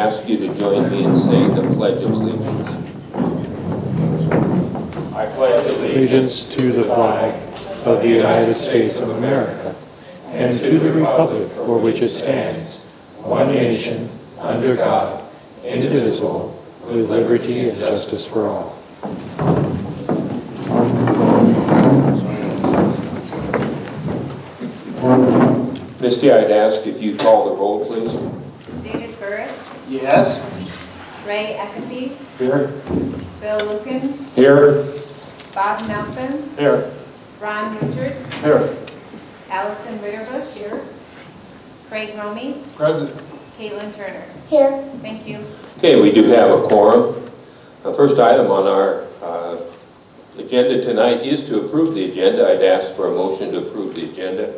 ask you to join me and say the Pledge of Allegiance. I pledge allegiance to the flag of the United States of America and to the republic for which it stands, one nation, under God, indivisible, with liberty and justice for all. Misty, I'd ask if you call the roll, please. David Burris. Yes. Ray Eckerty. Here. Bill Lukens. Here. Bob Nelson. Here. Ron Richards. Here. Allison Ritterbusch here. Craig Romey. Present. Caitlin Turner. Here. Thank you. Okay, we do have a quorum. The first item on our agenda tonight is to approve the agenda. I'd ask for a motion to approve the agenda.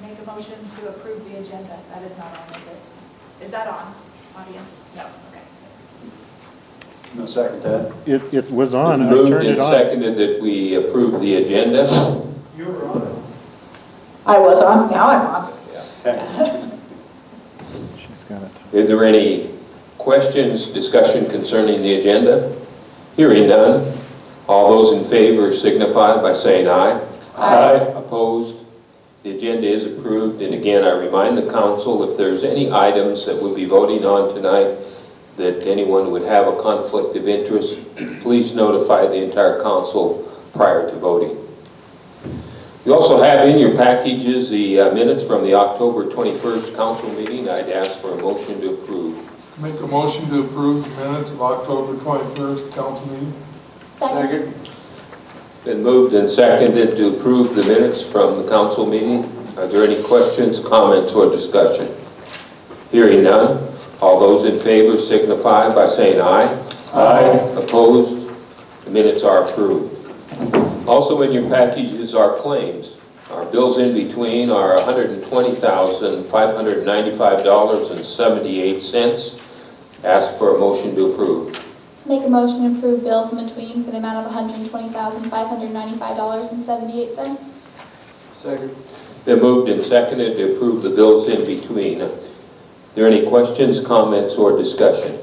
Make a motion to approve the agenda. That is not on, is it? Is that on, audience? No, okay. No second, Ted. It was on. I Moved turned it and on. seconded that we approve the agenda. You were on it. I was on, now I'm on. She's got it. Is there any questions, discussion concerning the agenda? Hearing none. All those in favor signify by saying aye. Aye. Opposed? The agenda is approved. And again, I remind the council, if there's any items that we'll be voting on tonight that anyone would have a conflict of interest, please notify the entire council prior to voting. You also have in your packages the minutes from the October 21st council meeting. I'd ask for a motion to approve. Make a motion to approve the minutes of October 21st council meeting. Second. Been moved and seconded to approve the minutes from the council meeting. Are there any questions, comments, or discussion? Hearing none. All those in favor signify by saying aye. Aye. Opposed? The minutes are approved. Also in your packages are claims. Our bills in between are $120,595.78. Ask for a motion to approve. Make a motion to approve bills in between for the amount of $120,595.78. Second. Been moved and seconded to approve the bills in between. Are there any questions, comments, or discussion?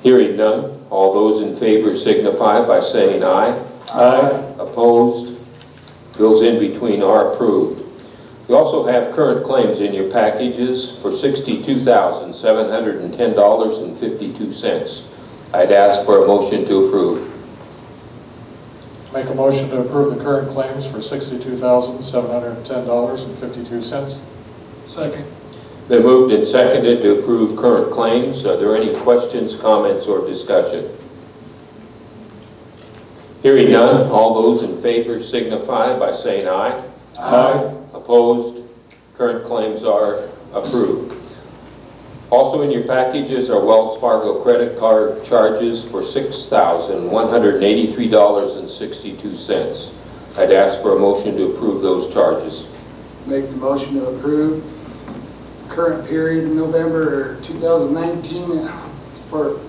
Hearing none. All those in favor signify by saying aye. Aye. Opposed? Bills in between are approved. We also have current claims in your packages for $62,710.52. I'd ask for a motion to approve. Make a motion to approve the current claims for $62,710.52. Second. Been moved and seconded to approve current claims. Are there any questions, comments, or discussion? Hearing none, all those in favor signify by saying aye. Aye. Opposed? Current claims are approved. Also in your packages are Wells Fargo credit card charges for $6,183.62. I'd ask for a motion to approve those charges. Make the motion to approve current period in November 2019 for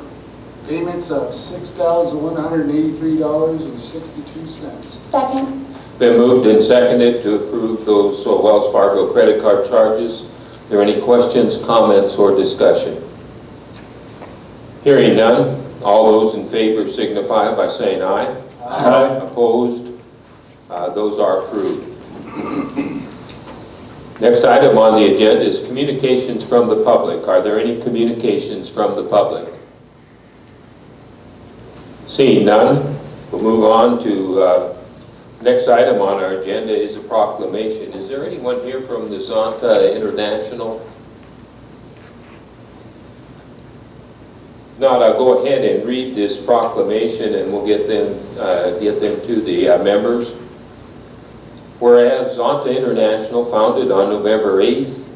payments of $6,183.62. Second. Been moved and seconded to approve those Wells Fargo credit card charges. Are there any questions, comments, or discussion? Hearing none, all those in favor signify by saying aye. Aye. Opposed? Those are approved. Next item on the agenda is communications from the public. Are there any communications from the public? Seeing none, we'll move on to next item on our agenda is a proclamation. Is there anyone here from the Zonta International? If not, I'll go ahead and read this proclamation and we'll get them to the members. Whereas Zonta International, founded on November 8th,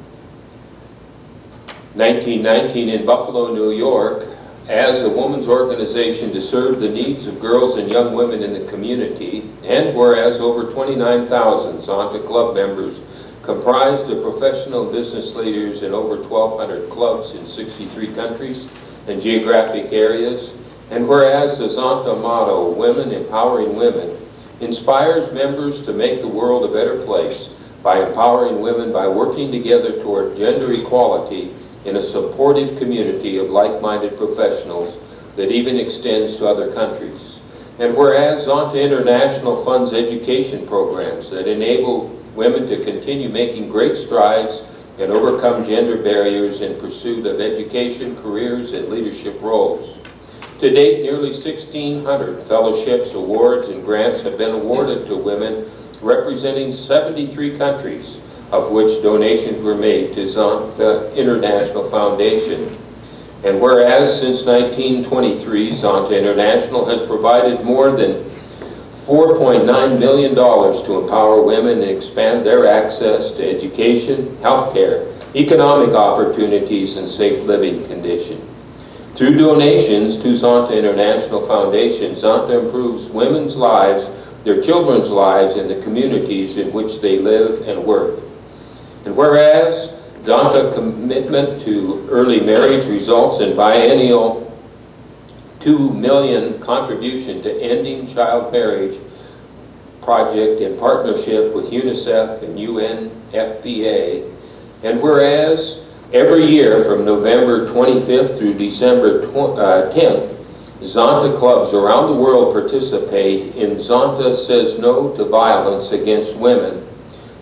1919 in Buffalo, New York, as a women's organization to serve the needs of girls and young women in the community, and whereas over 29,000 Zonta Club members comprised of professional business leaders in over 1,200 clubs in 63 countries and geographic areas, and whereas the Zonta motto, Women Empowering Women, inspires members to make the world a better place by empowering women by working together toward gender equality in a supportive community of like-minded professionals that even extends to other countries. And whereas Zonta International funds education programs that enable women to continue making great strides and overcome gender barriers in pursuit of education, careers, and leadership roles. To date, nearly 1,600 fellowships, awards, and grants have been awarded to women representing 73 countries, of which donations were made to Zonta International Foundation. And whereas since 1923, Zonta International has provided more than $4.9 million to empower women and expand their access to education, healthcare, economic opportunities, and safe living conditions. Through donations to Zonta International Foundation, Zonta improves women's lives, their children's lives, and the communities in which they live and work. And whereas Zonta commitment to early marriage results in biennial $2 million contribution to ending child marriage project in partnership with UNICEF and UNFPA. And whereas every year from November 25th through December 10th, Zonta clubs around the world participate in Zonta Says No to Violence Against Women,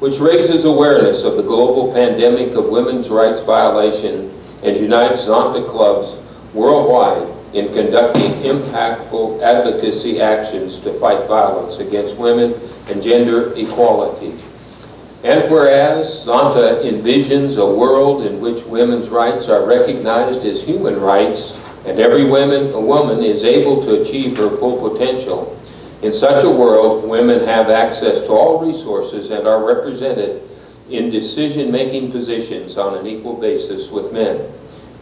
which raises awareness of the global pandemic of women's rights violation and unites Zonta clubs worldwide in conducting impactful advocacy actions to fight violence against women and gender equality. And whereas Zonta envisions a world in which women's rights are recognized as human rights and every woman is able to achieve her full potential, in such a world, women have access to all resources and are represented in decision-making positions on an equal basis with men.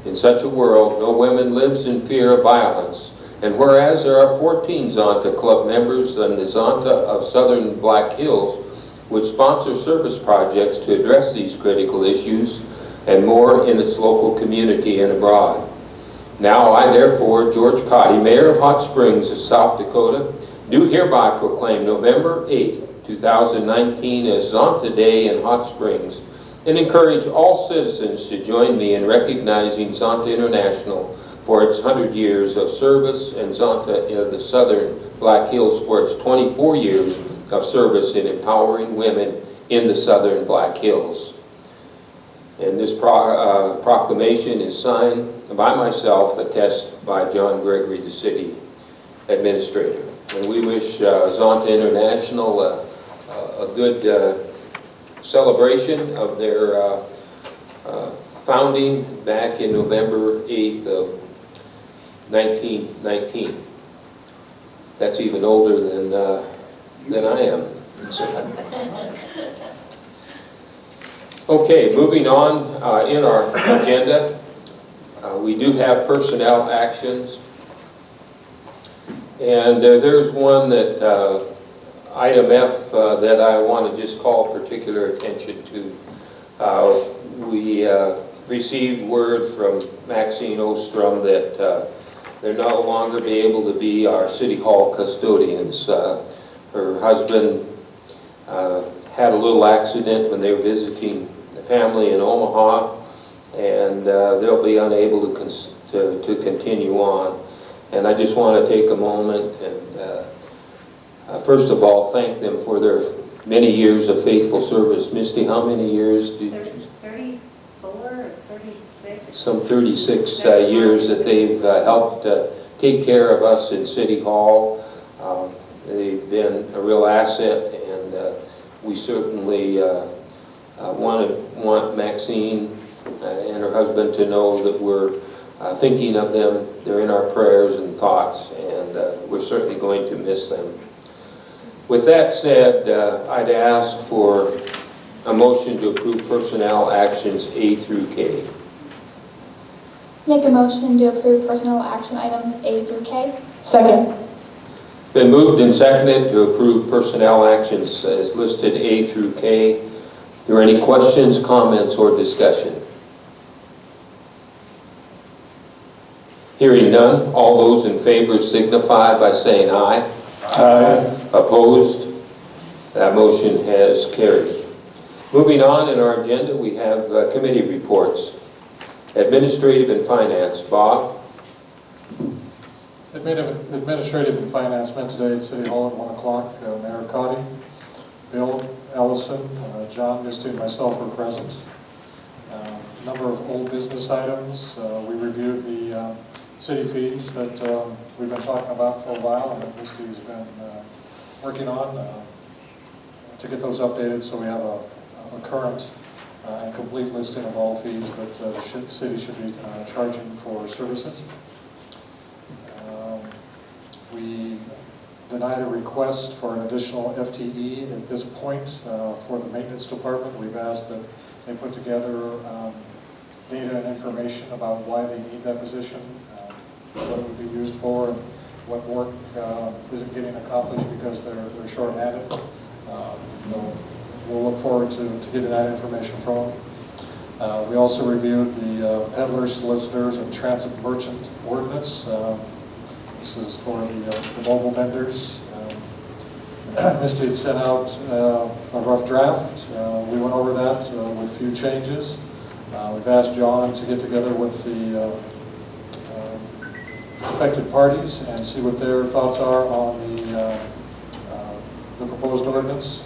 In such a world, no woman lives in fear of violence. And whereas there are 14 Zonta Club members in the Zonta of Southern Black Hills, which sponsor service projects to address these critical issues and more in its local community and abroad. Now I, therefore, George Cotty, Mayor of Hot Springs of South Dakota, do hereby proclaim November 8th, 2019 as Zonta Day in Hot Springs and encourage all citizens to join me in recognizing Zonta International for its 100 years of service and Zonta of the Southern Black Hills for its 24 years of service in empowering women in the Southern Black Hills. And this proclamation is signed by myself, attested by John Gregory, the city administrator. And we wish Zonta International a good celebration of their founding back in November 8th of 1919. That's even older than I am. Okay, moving on in our agenda, we do have personnel actions. And there's one that, item F, that I want to just call particular attention to. We received word from Maxine Ostrom that they'll no longer be able to be our City Hall custodians. Her husband had a little accident when they were visiting the family in Omaha, and they'll be unable to continue on. And I just want to take a moment and first of all thank them for their many years of faithful service. Misty, how many years did you? 34 or 36? Some 36 years that they've helped take care of us in City Hall. They've been a real asset, and we certainly want Maxine and her husband to know that we're thinking of them. They're in our prayers and thoughts, and we're certainly going to miss them. With that said, I'd ask for a motion to approve personnel actions A through K. Make a motion to approve personnel action items A through K. Second. Been moved and seconded to approve personnel actions as listed A through K. Are there any questions, comments, or discussion? Hearing none, all those in favor signify by saying aye. Aye. Opposed? That motion has carried. Moving on in our agenda, we have committee reports. Administrative and Finance, Bob. Administrative and Finance met today at City Hall at 1 o'clock. Mayor Cotty, Bill, Ellison, John, Misty, and myself were present. Number of old business items. We reviewed the city fees that we've been talking about for a while and that Misty's been working on to get those updated so we have a current and complete listing of all fees that the city should be charging for services. We denied a request for an additional FTE at this point for the maintenance department. We've asked that they put together data and information about why they need that position, what it would be used for, and what work isn't getting accomplished because they're short-handed. We'll look forward to getting that information from them. We also reviewed the peddlers, solicitors, and transit merchant ordinance. This is for the mobile vendors. Misty had sent out a rough draft. We went over that with a few changes. We've asked John to get together with the affected parties and see what their thoughts are on the proposed ordinance.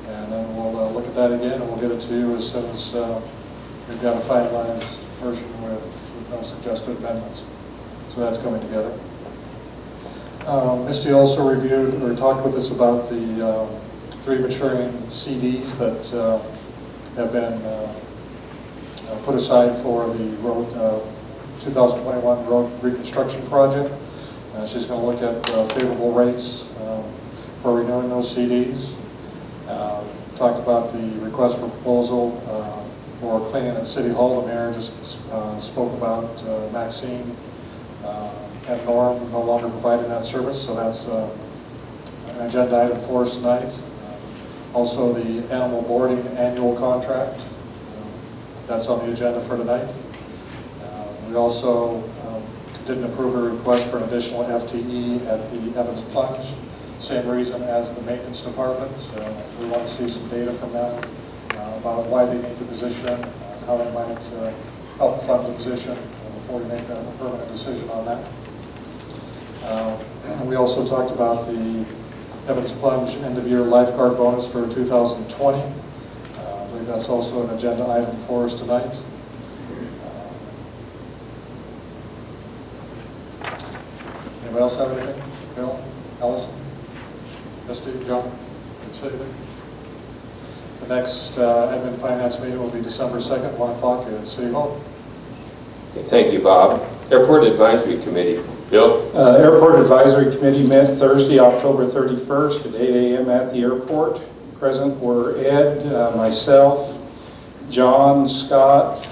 And then we'll look at that again and we'll get it to you as soon as we've got a finalized version with no suggested amendments. So that's coming together. Misty also reviewed or talked with us about the 3 maturing CDs that have been put aside for the road 2021 road reconstruction project. She's going to look at favorable rates for renewing those CDs. Talked about the request for proposal for cleaning at City Hall. The mayor just spoke about Maxine and Norm no longer providing that service, so that's an agenda item for us tonight. Also, the animal boarding annual contract, that's on the agenda for tonight. We also didn't approve a request for an additional FTE at the Evans Plunge. Same reason as the maintenance department. We want to see some data from them about why they need the position, how they might help fund the position before we make a permanent decision on that. We also talked about the Evans Plunge end-of-year lifeguard bonus for 2020. I believe that's also an agenda item for us tonight. Anybody else have anything? Bill? Allison? Misty? John? Civic? The next admin finance meeting will be December 2nd, 1 o'clock at City Hall. Okay, thank you, Bob. Airport Advisory Committee, Bill. Airport Advisory Committee met Thursday, October 31st at 8 a.m. at the airport. Present were Ed, myself, John, Scott,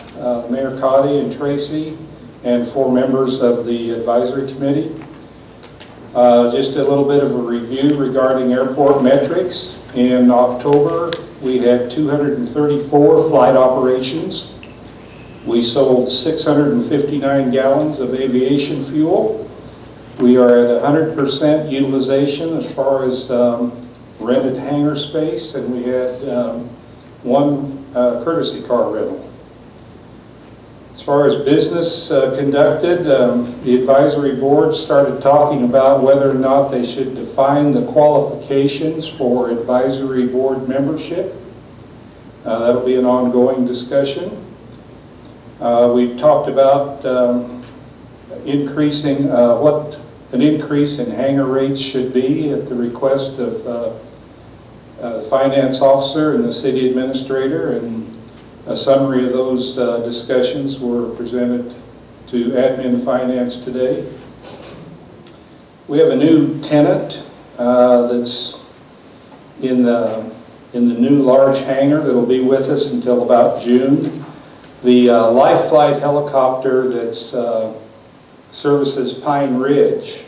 Mayor Cotty, and Tracy, and 4 members of the advisory committee. Just a little bit of a review regarding airport metrics. In October, we had 234 flight operations. We sold 659 gallons of aviation fuel. We are at 100% utilization as far as rented hangar space, and we had 1 courtesy car rental. As far as business conducted, the advisory board started talking about whether or not they should define the qualifications for advisory board membership. That'll be an ongoing discussion. We talked about increasing what an increase in hangar rates should be at the request of the finance officer and the city administrator, and a summary of those discussions were presented to admin finance today. We have a new tenant that's in the new large hangar that'll be with us until about June. The Life Flight helicopter that's services Pine Ridge,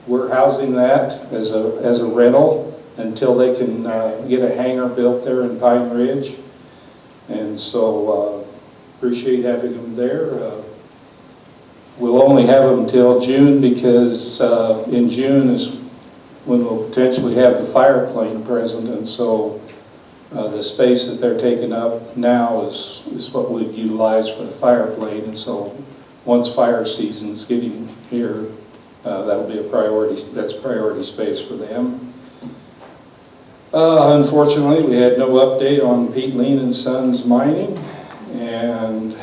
we're housing that as a rental until they can get a hangar built there in Pine Ridge. And so appreciate having them there. We'll only have them until June because in June is when we'll potentially have the fire plane present, and so The space that they're taking up now is what we'd utilize for the fire plane, and so once fire season's getting here, that'll be a priority. That's priority space for them. Unfortunately, we had no update on Pete Lean and Sons Mining, and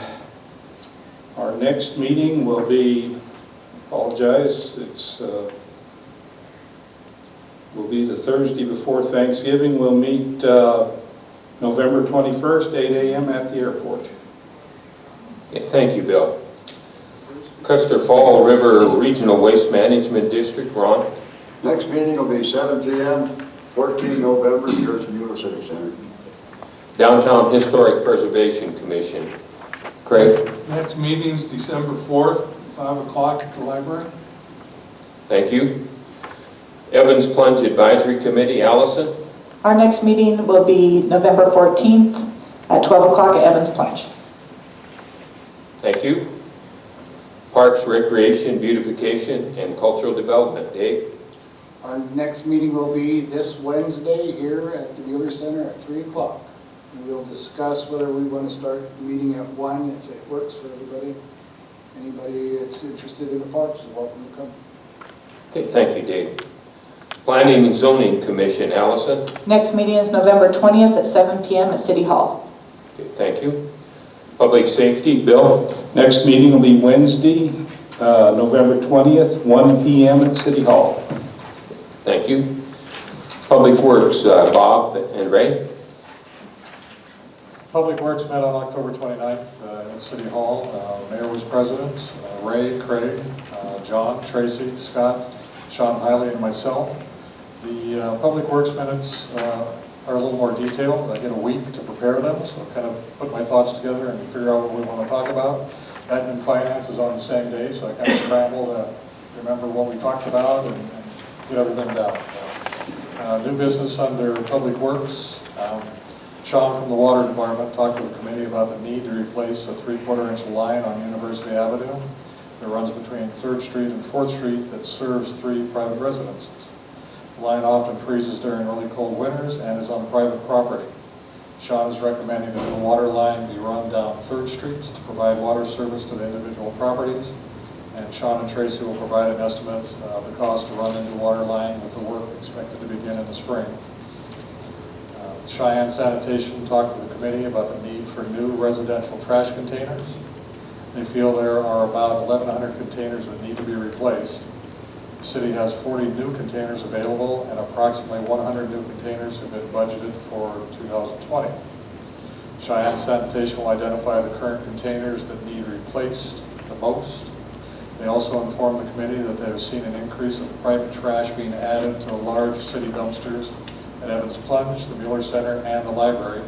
our next meeting will be, apologize, will be the Thursday before Thanksgiving. We'll meet November 21st, 8 a.m. at the airport. Okay, thank you, Bill. Custer Fall River Regional Waste Management District, Ron? Next meeting will be 7 p.m., 14 November, here at the Mueller Civic Center. Downtown Historic Preservation Commission, Craig? Next meeting's December 4th, 5 o'clock at the library. Thank you. Evans Plunge Advisory Committee, Allison? Our next meeting will be November 14th at 12 o'clock at Evans Plunge. Thank you. Parks, Recreation, Beautification, and Cultural Development, Dave? Our next meeting will be this Wednesday here at the Mueller Center at 3 o'clock. And we'll discuss whether we want to start meeting at 1 if it works for everybody. Anybody that's interested in the parks is welcome to come. Okay, thank you, Dave. Planning and Zoning Commission, Allison? Next meeting is November 20th at 7 p.m. at City Hall. Okay, thank you. Public Safety, Bill? Next meeting will be Wednesday, November 20th, 1 p.m. at City Hall. Thank you. Public Works, Bob and Ray? Public Works met on October 29th at City Hall. Mayor was president, Ray, Craig, John, Tracy, Scott, Sean Hiley, and myself. The Public Works minutes are a little more detailed. I get a week to prepare them, so I kind of put my thoughts together and figure out what we want to talk about. Admin and Finance is on the same day, so I kind of scrambled to remember what we talked about and get everything down. New business under Public Works. Sean from the Water Department talked to the committee about the need to replace a 3/4-inch line on University Avenue that runs between 3rd Street and 4th Street that serves 3 private residences. The line often freezes during really cold winters and is on private property. Sean is recommending that the water line be run down 3rd Street to provide water service to the individual properties. And Sean and Tracy will provide an estimate of the cost to run the new water line with the work expected to begin in the spring. Cheyenne Sanitation talked to the committee about the need for new residential trash containers. They feel there are about 1,100 containers that need to be replaced. The city has 40 new containers available, and approximately 100 new containers have been budgeted for 2020. Cheyenne Sanitation will identify the current containers that need replaced the most. They also informed the committee that they have seen an increase of private trash being added to the large city dumpsters at Evans Plunge, the Mueller Center, and the library.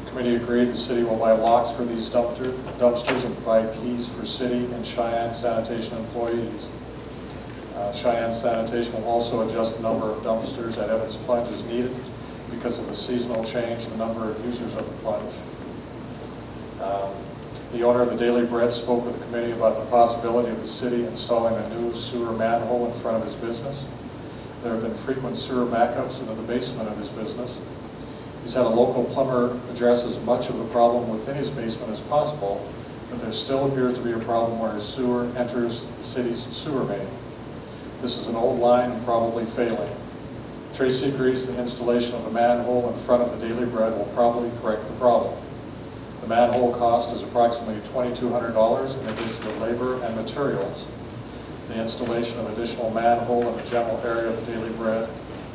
The committee agreed the city will buy locks for these dumpsters and provide keys for city and Cheyenne Sanitation employees. Cheyenne Sanitation will also adjust the number of dumpsters at Evans Plunge as needed because of the seasonal change in the number of users of the plunge. The owner of the Daily Bread spoke with the committee about the possibility of the city installing a new sewer manhole in front of his business. There have been frequent sewer backups into the basement of his business. He's had a local plumber address as much of the problem within his basement as possible, but there still appears to be a problem where his sewer enters the city's sewer main. This is an old line probably failing. Tracy agrees the installation of the manhole in front of the Daily Bread will probably correct the problem. The manhole cost is approximately $2,200 in addition to labor and materials. The installation of additional manhole in the general area of the Daily Bread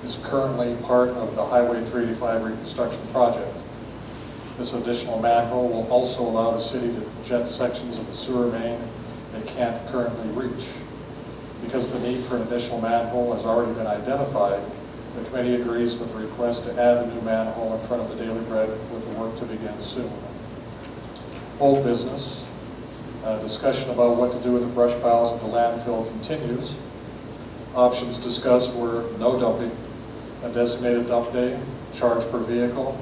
is currently part of the Highway 385 reconstruction project. This additional manhole will also allow the city to jet sections of the sewer main they can't currently reach. Because the need for an additional manhole has already been identified, the committee agrees with the request to add a new manhole in front of the Daily Bread with the work to begin soon. Old business. Discussion about what to do with the brush piles at the landfill continues. Options discussed were no dumping, a designated dump day, charge per vehicle,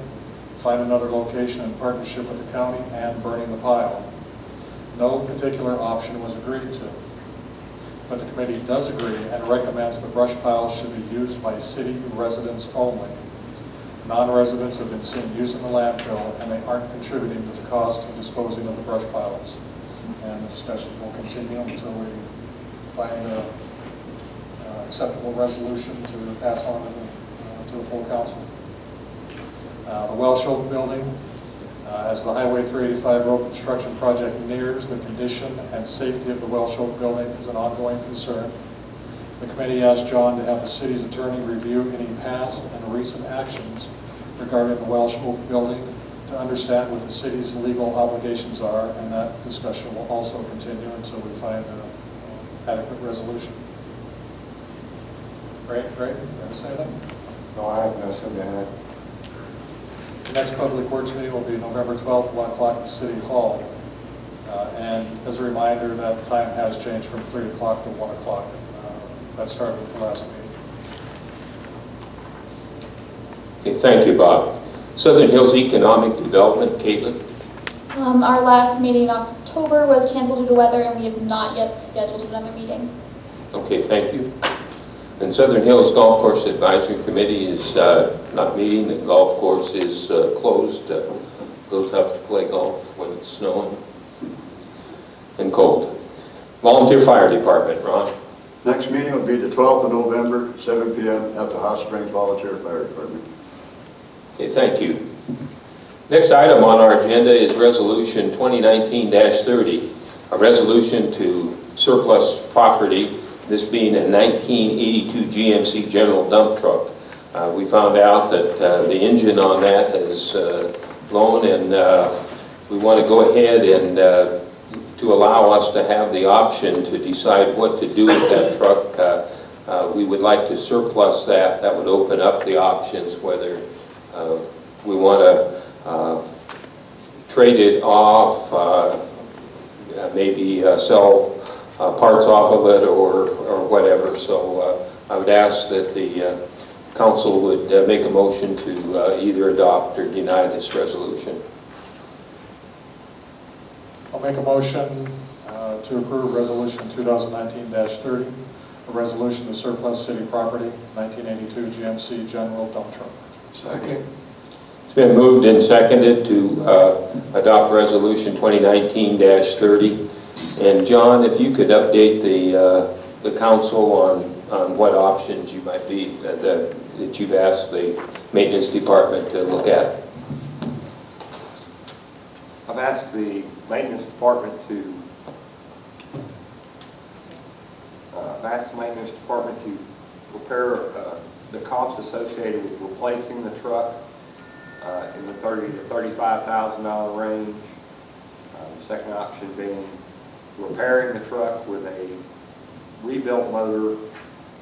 find another location in partnership with the county, and burning the pile. No particular option was agreed to, but the committee does agree and recommends the brush pile should be used by city residents only. Non-residents have been seen using the landfill, and they aren't contributing to the cost of disposing of the brush piles. And the discussion will continue until we find an acceptable resolution to pass on to the full council. The Welsh Oak Building, as the Highway 385 road construction project nears, the condition and safety of the Welsh Oak Building is an ongoing concern. The committee asked John to have the city's attorney review any past and recent actions regarding the Welsh Oak Building to understand what the city's legal obligations are, and that discussion will also continue until we find an adequate resolution. Great, you want to say anything? No, I have nothing to add. The next Public Works meeting will be November 12th, 1 o'clock at City Hall. And as a reminder, that time has changed from 3 o'clock to 1 o'clock. That started with the last meeting. Okay, thank you, Bob. Southern Hills Economic Development, Caitlin. Our last meeting in October was canceled due to weather, and we have not yet scheduled another meeting. Okay, thank you. And Southern Hills Golf Course Advisory Committee is not meeting. The golf course is closed. Those have to play golf when it's snowing and cold. Volunteer Fire Department, Ron. Next meeting will be the 12th of November, 7 p.m. at the Hot Springs Volunteer Fire Department. Okay, thank you. Next item on our agenda is Resolution 2019-30, a resolution to surplus property, this being a 1982 GMC General Dump Truck. We found out that the engine on that is blown, and we want to go ahead and to allow us to have the option to decide what to do with that truck. We would like to surplus that. That would open up the options whether we want to trade it off, maybe sell parts off of it or whatever. So I would ask that the council would make a motion to either adopt or deny this resolution. I'll make a motion to approve Resolution 2019-30, a resolution to surplus city property, 1982 GMC General Dump Truck. Second. It's been moved and seconded to adopt Resolution 2019-30. And John, if you could update the council on what options you might be that you've asked the maintenance department to look at. I've asked the maintenance department to prepare the cost associated with replacing the truck in the $30,000 to $35,000 range. The second option being repairing the truck with a rebuilt motor,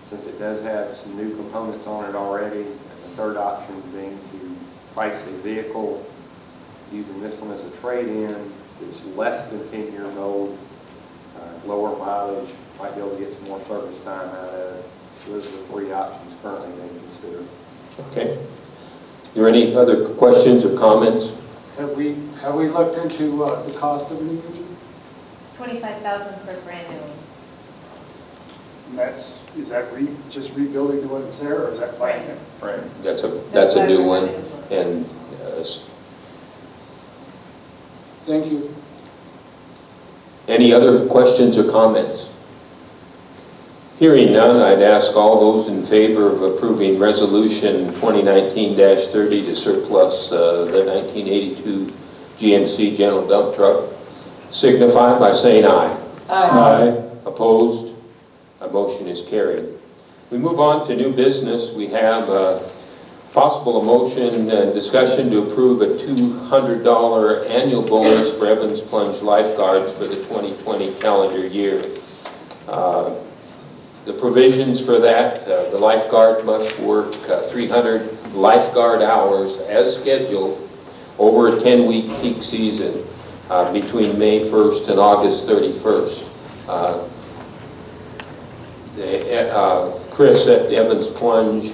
since it does have some new components on it already. And the third option being to price a vehicle using this one as a trade-in. It's less than 10 years old, lower mileage, might be able to get some more service time out of it. So those are the three options currently being considered. Okay. Are there any other questions or comments? Have we looked into the cost of a new engine? $25,000 for brand new. And is that just rebuilding the one that's there, or is that buying it? Right. That's a new one, and thank you. any other questions or comments? Hearing none, I'd ask all those in favor of approving Resolution 2019-30 to surplus the 1982 GMC General Dump Truck signify by saying aye. Aye. Opposed? A motion is carried. We move on to new business. We have possible motion and discussion to approve a $200 annual bonus for Evans Plunge lifeguards for the 2020 calendar year. The provisions for that, the lifeguard must work 300 lifeguard hours as scheduled over a 10-week peak season between May 1st and August 31st. Chris at Evans Plunge,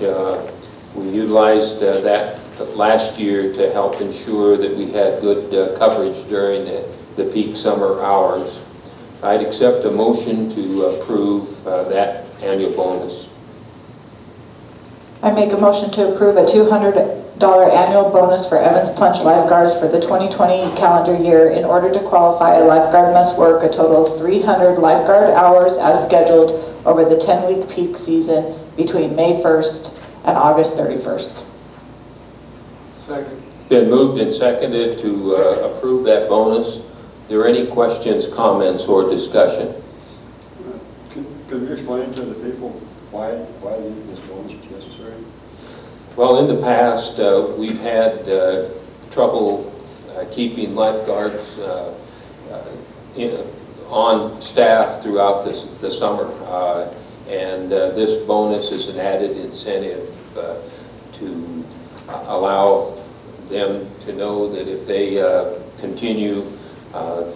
we utilized that last year to help ensure that we had good coverage during the peak summer hours. I'd accept a motion to approve that annual bonus. I make a motion to approve a $200 annual bonus for Evans Plunge lifeguards for the 2020 calendar year. In order to qualify, a lifeguard must work a total of 300 lifeguard hours as scheduled over the 10-week peak season between May 1st and August 31st. Second. Been moved and seconded to approve that bonus. Are there any questions, comments, or discussion? Could you explain to the people why this bonus is necessary? Well, in the past, we've had trouble keeping lifeguards on staff throughout the summer. And this bonus is an added incentive to allow them to know that if they continue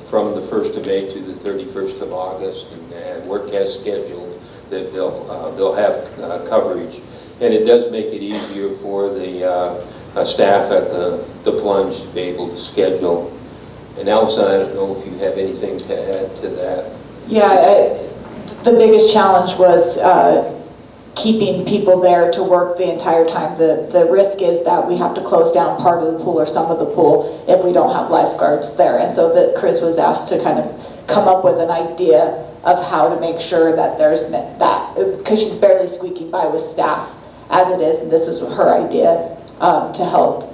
from the 1st of May to the 31st of August and work as scheduled, that they'll have coverage. And it does make it easier for the staff at the plunge to be able to schedule. And Allison, I don't know if you have anything to add to that. Yeah, the biggest challenge was keeping people there to work the entire time. The risk is that we have to close down part of the pool or some of the pool if we don't have lifeguards there. And so that Chris was asked to kind of come up with an idea of how to make sure that there's that, because she's barely squeaking by with staff as it is, and this is her idea to help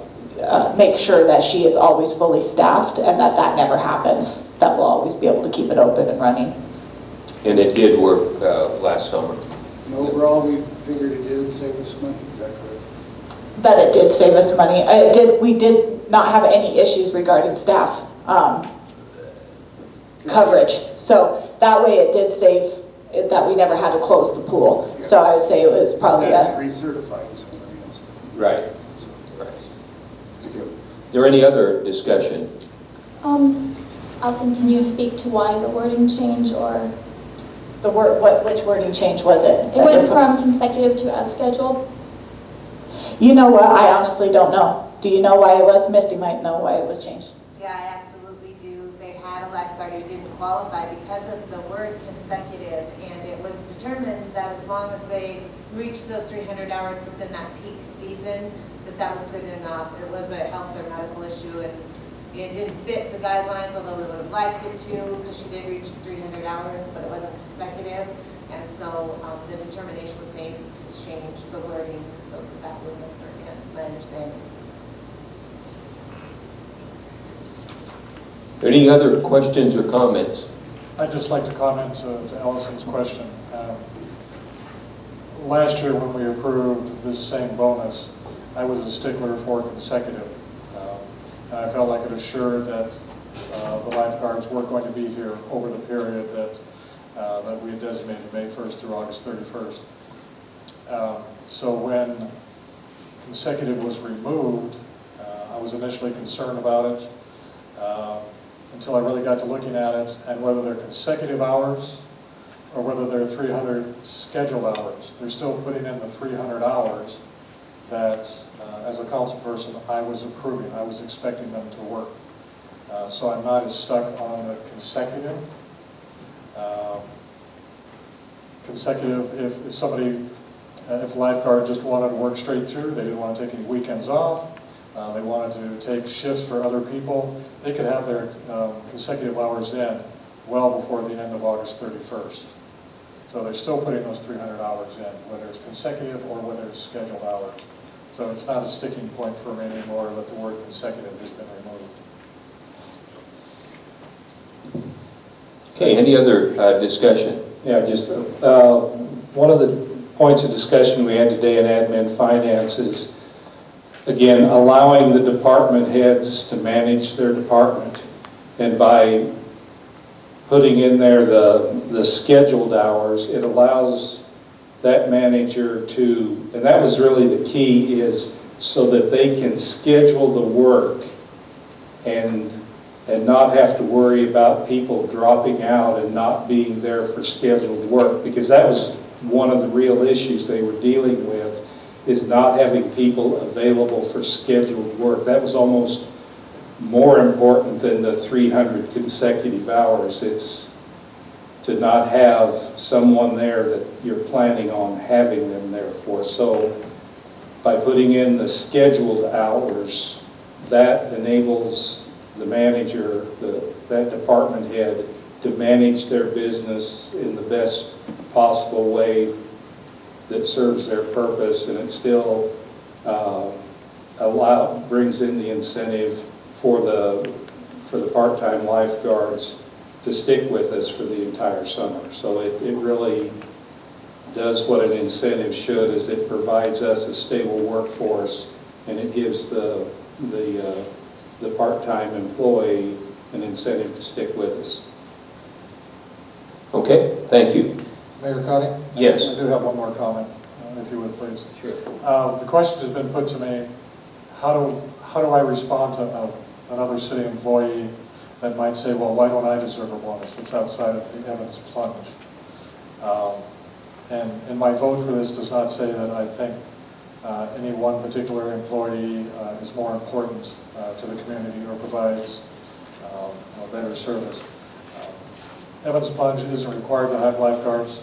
make sure that she is always fully staffed and that never happens, that we'll always be able to keep it open and running. And it did work last summer. And overall, we figured it did save us money, is that correct? That it did save us money. We did not have any issues regarding staff coverage. So that way it did save that we never had to close the pool. Yeah. So I would say it was probably recertifying somebody else. Right. Right. Thank you. Is there any other discussion? Alison, can you speak to why the wording change, or the word? Which wording change was it? It went from consecutive to as scheduled. You know what? I honestly don't know. Do you know why it was? Misty might know why it was changed. Yeah, I absolutely do. They had a lifeguard who didn't qualify because of the word consecutive, and it was determined that as long as they reached those 300 hours within that peak season, that was good enough. It was a health or medical issue, and it didn't fit the guidelines, although we would have liked it to, because she did reach 300 hours, but it wasn't consecutive. And so the determination was made to change the wording so that would look against my understanding. Any other questions or comments? I'd just like to comment to Allison's question. Last year when we approved this same bonus, I was a stickler for consecutive. And I felt like it assured that the lifeguards were going to be here over the period that we had designated, May 1st through August 31st. So when consecutive was removed, I was initially concerned about it until I really got to looking at it and whether they're consecutive hours or whether they're 300 scheduled hours. They're still putting in the 300 hours that, as a council person, I was approving. I was expecting them to work. So I'm not as stuck on the consecutive. Consecutive, if somebody, if a lifeguard just wanted to work straight through, they didn't want to take any weekends off, they wanted to take shifts for other people, they could have their consecutive hours in well before the end of August 31st. So they're still putting those 300 hours in, whether it's consecutive or whether it's scheduled hours. So it's not a sticking point for me anymore that the word consecutive has been removed. Okay, any other discussion? Yeah, just one of the points of discussion we had today in admin finance is, again, allowing the department heads to manage their department. And by putting in there the scheduled hours, it allows that manager to, and that was really the key, is so that they can schedule the work and not have to worry about people dropping out and not being there for scheduled work, because that was one of the real issues they were dealing with, is not having people available for scheduled work. That was almost more important than the 300 consecutive hours. It's to not have someone there that you're planning on having them there for. So by putting in the scheduled hours, that enables the manager, that department head, to manage their business in the best possible way that serves their purpose, and it still brings in the incentive for the part-time lifeguards to stick with us for the entire summer. So it really does what an incentive should, is it provides us a stable workforce, and it gives the part-time employee an incentive to stick with us. Okay, thank you. Mayor Cotty? Yes. I do have one more comment, if you would please. Sure. The question has been put to me, how do I respond to another city employee that might say, well, why don't I deserve a bonus? It's outside of the Evans plunge. And my vote for this does not say that I think any one particular employee is more important to the community or provides better service. Evans Plunge isn't required to have lifeguards,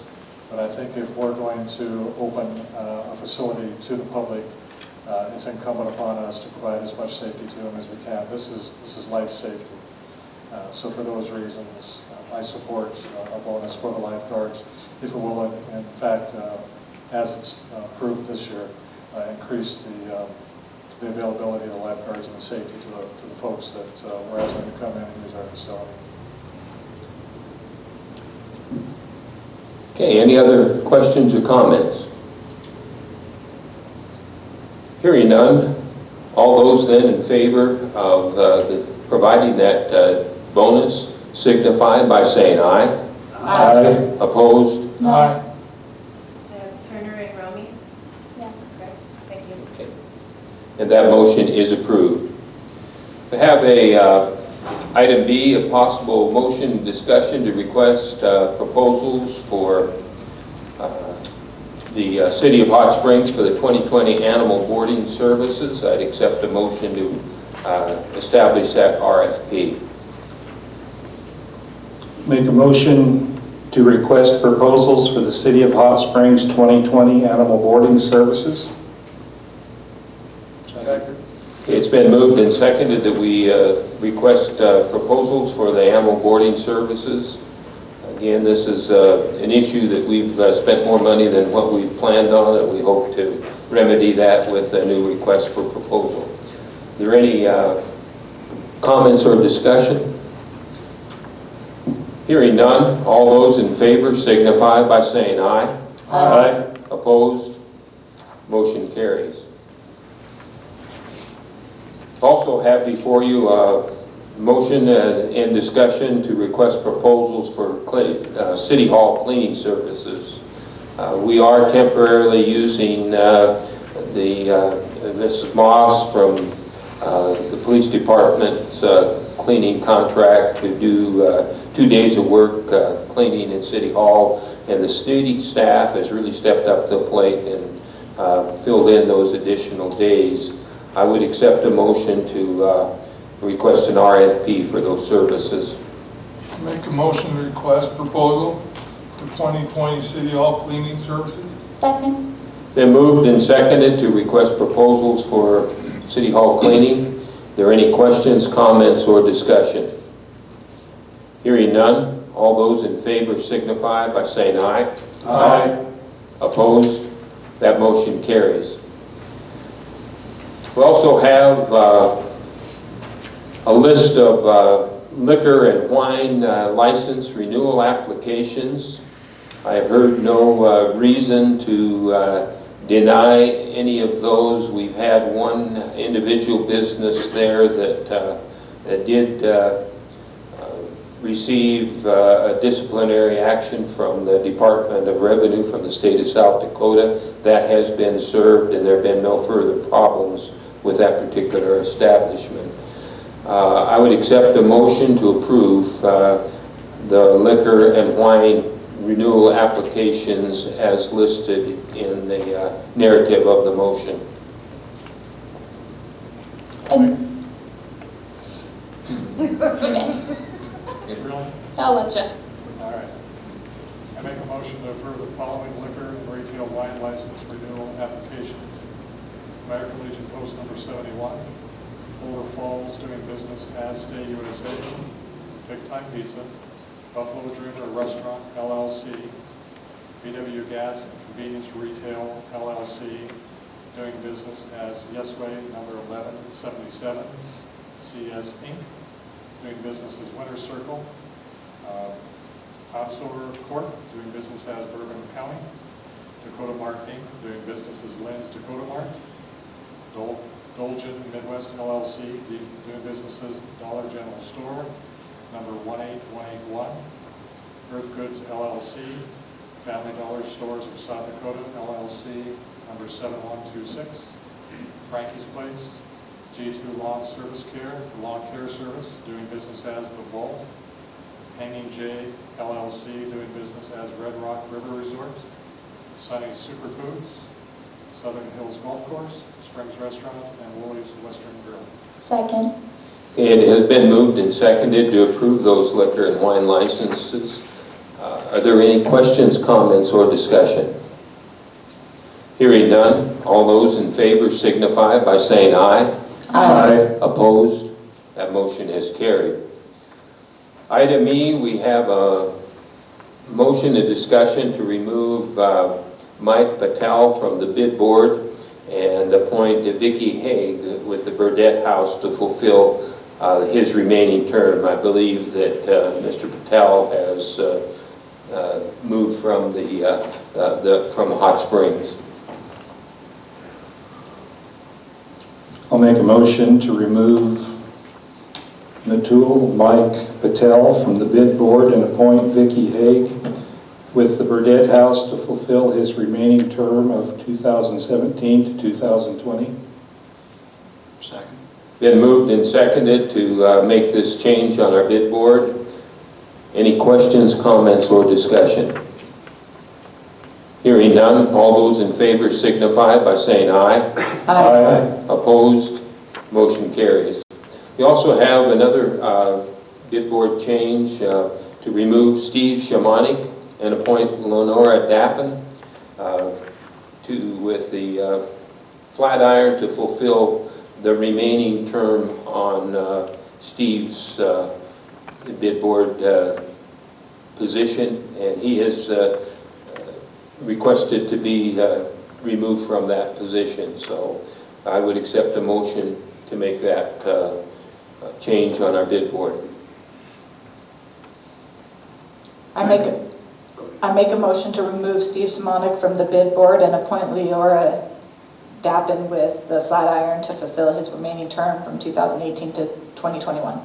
but I think if we're going to open a facility to the public, it's incumbent upon us to provide as much safety to them as we can. This is life safety. So for those reasons, I support a bonus for the lifeguards, if it will, in fact, as it's proved this year, increase the availability of the lifeguards and the safety to the folks that we're asking to come in and use our facility. Okay, any other questions or comments? Hearing none, all those then in favor of providing that bonus signify by saying aye. Aye. Opposed? Aye. Turner and Romy? Yes. Okay, thank you. Okay. And that motion is approved. We have item B, a possible motion discussion to request proposals for the City of Hot Springs for the 2020 animal boarding services. I'd accept a motion to establish that RFP. Make a motion to request proposals for the City of Hot Springs 2020 animal boarding services. It's been moved and seconded that we request proposals for the animal boarding services. Again, this is an issue that we've spent more money than what we've planned on, and we hope to remedy that with a new request for proposal. Are there any comments or discussion? Hearing none, all those in favor signify by saying aye. Aye. Opposed? Motion carries. Also have before you a motion and discussion to request proposals for City Hall cleaning services. We are temporarily using Mrs. Moss from the police department's cleaning contract to do 2 days of work cleaning in City Hall, and the city staff has really stepped up to the plate and filled in those additional days. I would accept a motion to request an RFP for those services. Make a motion to request proposal for 2020 City Hall cleaning services. Second. Then moved and seconded to request proposals for City Hall cleaning. Are there any questions, comments, or discussion? Hearing none, all those in favor signify by saying aye. Aye. Opposed? That motion carries. We also have a list of liquor and wine license renewal applications. I have heard no reason to deny any of those. We've had one individual business there that did receive a disciplinary action from the Department of Revenue from the state of South Dakota. That has been served, and there have been no further problems with that particular establishment. I would accept a motion to approve the liquor and wine renewal applications as listed in the narrative of the motion. Really? I'll let you. All right. I make a motion to approve the following liquor and retail wine license renewal applications. American Legion Post number 71, Boulder Falls doing business as Stay USA, Big Time Pizza, Buffalo Dreamer Restaurant LLC, BW Gas and Convenience Retail LLC, doing business as Yesway number 1177, CS Inc., doing business as Winter Circle, Obsoler Court, doing business as Bourbon County, Dakota Mart Inc., doing business as Lynn's Dakota Mart, Dolgen Midwest LLC, doing business as Dollar General Store, number 18181, Earth Goods LLC, Family Dollar Stores of South Dakota LLC, number 7126, Frankie's Place, G2 Lawn Service Care, Lawn Care Service, doing business as The Vault, Hanging J LLC, doing business as Red Rock River Resort, Sunny Superfoods, Southern Hills Golf Course, Springs Restaurant, and Woolies Western Grill. Second. It has been moved and seconded to approve those liquor and wine licenses. Are there any questions, comments, or discussion? Hearing none, all those in favor signify by saying aye. Aye. Opposed? That motion is carried. Item E, we have a motion and discussion to remove Mike Patel from the bid board and appoint Vicki Haig with the Burdett House to fulfill his remaining term. I believe that Mr. Patel has moved from from Hot Springs. I'll make a motion to remove Matul Mike Patel from the bid board and appoint Vicki Haig with the Burdett House to fulfill his remaining term of 2017 to 2020. Second. Been moved and seconded to make this change on our bid board. Any questions, comments, or discussion? Hearing none, all those in favor signify by saying aye. Aye. Opposed? Motion carries. We also have another bid board change to remove Steve Shamanik and appoint Lenora Dappin with the Flatiron to fulfill the remaining term on Steve's bid board position, and he has requested to be removed from that position. So I would accept a motion to make that change on our bid board. I make a motion to remove Steve Simonik from the bid board and appoint Leora Dappin with the Flatiron to fulfill his remaining term from 2018 to 2021.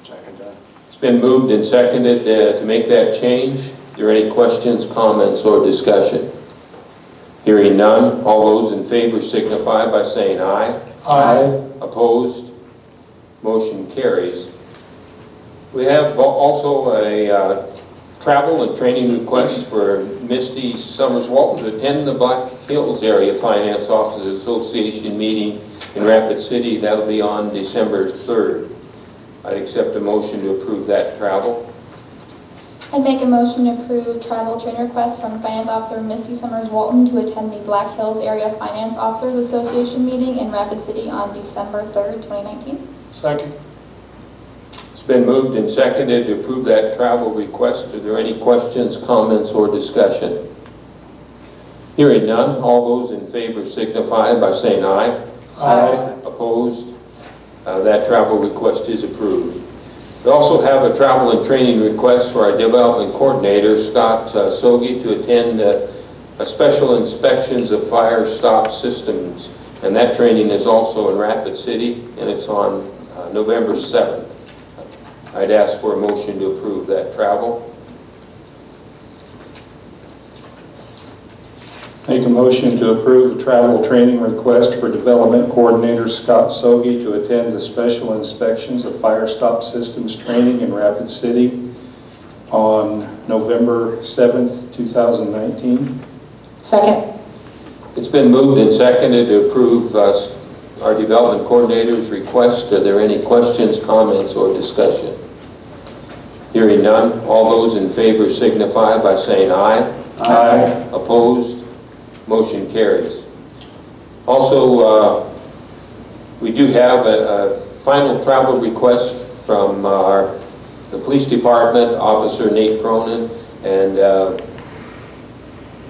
Second that. It's been moved and seconded to make that change. Are there any questions, comments, or discussion? Hearing none, all those in favor signify by saying aye. Aye. Opposed? Motion carries. We have also a travel and training request for Misty Summers Walton to attend the Black Hills Area Finance Officers Association meeting in Rapid City. That'll be on December 3rd. I'd accept a motion to approve that travel. I'd make a motion to approve travel train request from Finance Officer Misty Summers Walton to attend the Black Hills Area Finance Officers Association meeting in Rapid City on December 3rd, 2019. Second. It's been moved and seconded to approve that travel request. Are there any questions, comments, or discussion? Hearing none, all those in favor signify by saying aye. Aye. Opposed? That travel request is approved. We also have a travel and training request for our development coordinator, Scott Sogi, to attend a special inspections of fire stop systems. And that training is also in Rapid City, and it's on November 7th. I'd ask for a motion to approve that travel. Make a motion to approve the travel training request for Development Coordinator Scott Sogi to attend the Special Inspections of Fire Stop Systems training in Rapid City on November 7th, 2019. Second. It's been moved and seconded to approve our Development Coordinator's request. Are there any questions, comments, or discussion? Hearing none, all those in favor signify by saying aye. Aye. Opposed? Motion carries. Also, we do have a final travel request from the police department, Officer Nate Cronin, and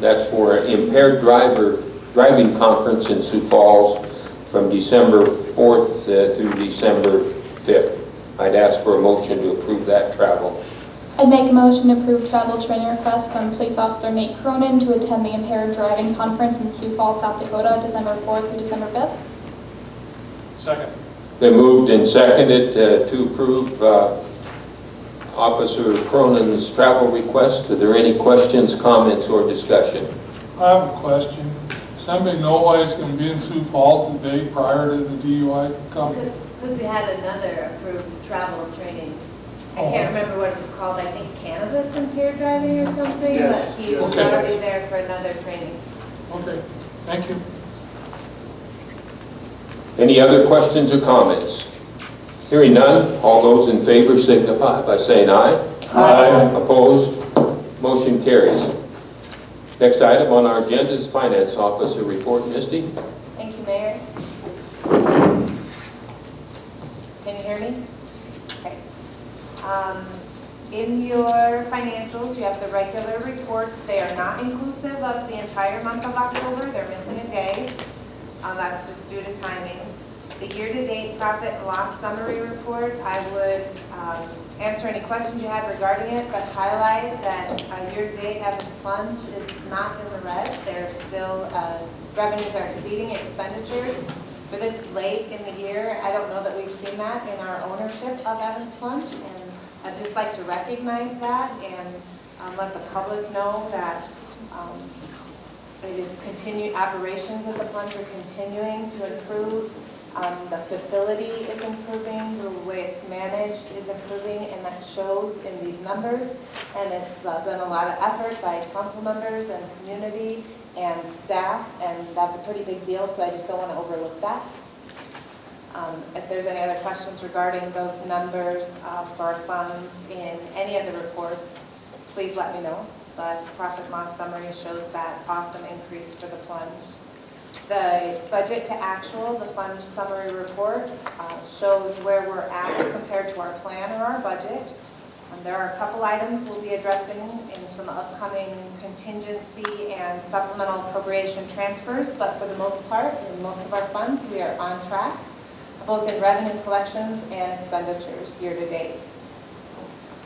that's for impaired driving conference in Sioux Falls from December 4th through December 5th. I'd ask for a motion to approve that travel. I'd make a motion to approve travel training request from Police Officer Nate Cronin to attend the Impaired Driving Conference in Sioux Falls, South Dakota, December 4th through December 5th. Second. Been moved and seconded to approve Officer Cronin's travel request. Are there any questions, comments, or discussion? I have a question. Does anybody know why he's going to be in Sioux Falls the day prior to the DUI company? Because we had another approved travel training. I can't remember what it was called. I think cannabis impaired driving or something. Yes. But he was Okay. already there for another training. Okay, thank you. Any other questions or comments? Hearing none, all those in favor signify by saying aye. Aye. Opposed? Motion carries. Next item on our agenda is Finance Officer Report. Misty? Thank you, Mayor. Can you hear me? Okay. In your financials, you have the regular reports. They are not inclusive of the entire month of October. They're missing a day. That's just due to timing. The year-to-date profit and loss summary report, I would answer any questions you had regarding it, but highlight that year-to-date Evans Plunge is not in the red. They're still, revenues are exceeding expenditures. For this late in the year, I don't know that we've seen that in our ownership of Evans Plunge, and I'd just like to recognize that and let the public know that it is continued, operations of the plunge are continuing to improve. The facility is improving, the way it's managed is improving, and that shows in these numbers. And it's been a lot of effort by council members and community and staff, and that's a pretty big deal, so I just don't want to overlook that. If there's any other questions regarding those numbers for our funds in any of the reports, please let me know. But the profit and loss summary shows that awesome increase for the plunge. The budget to actual, the fund summary report, shows where we're at compared to our plan or our budget. There are a couple items we'll be addressing in some upcoming contingency and supplemental appropriation transfers, but for the most part, in most of our funds, we are on track, both in revenue collections and expenditures year to date.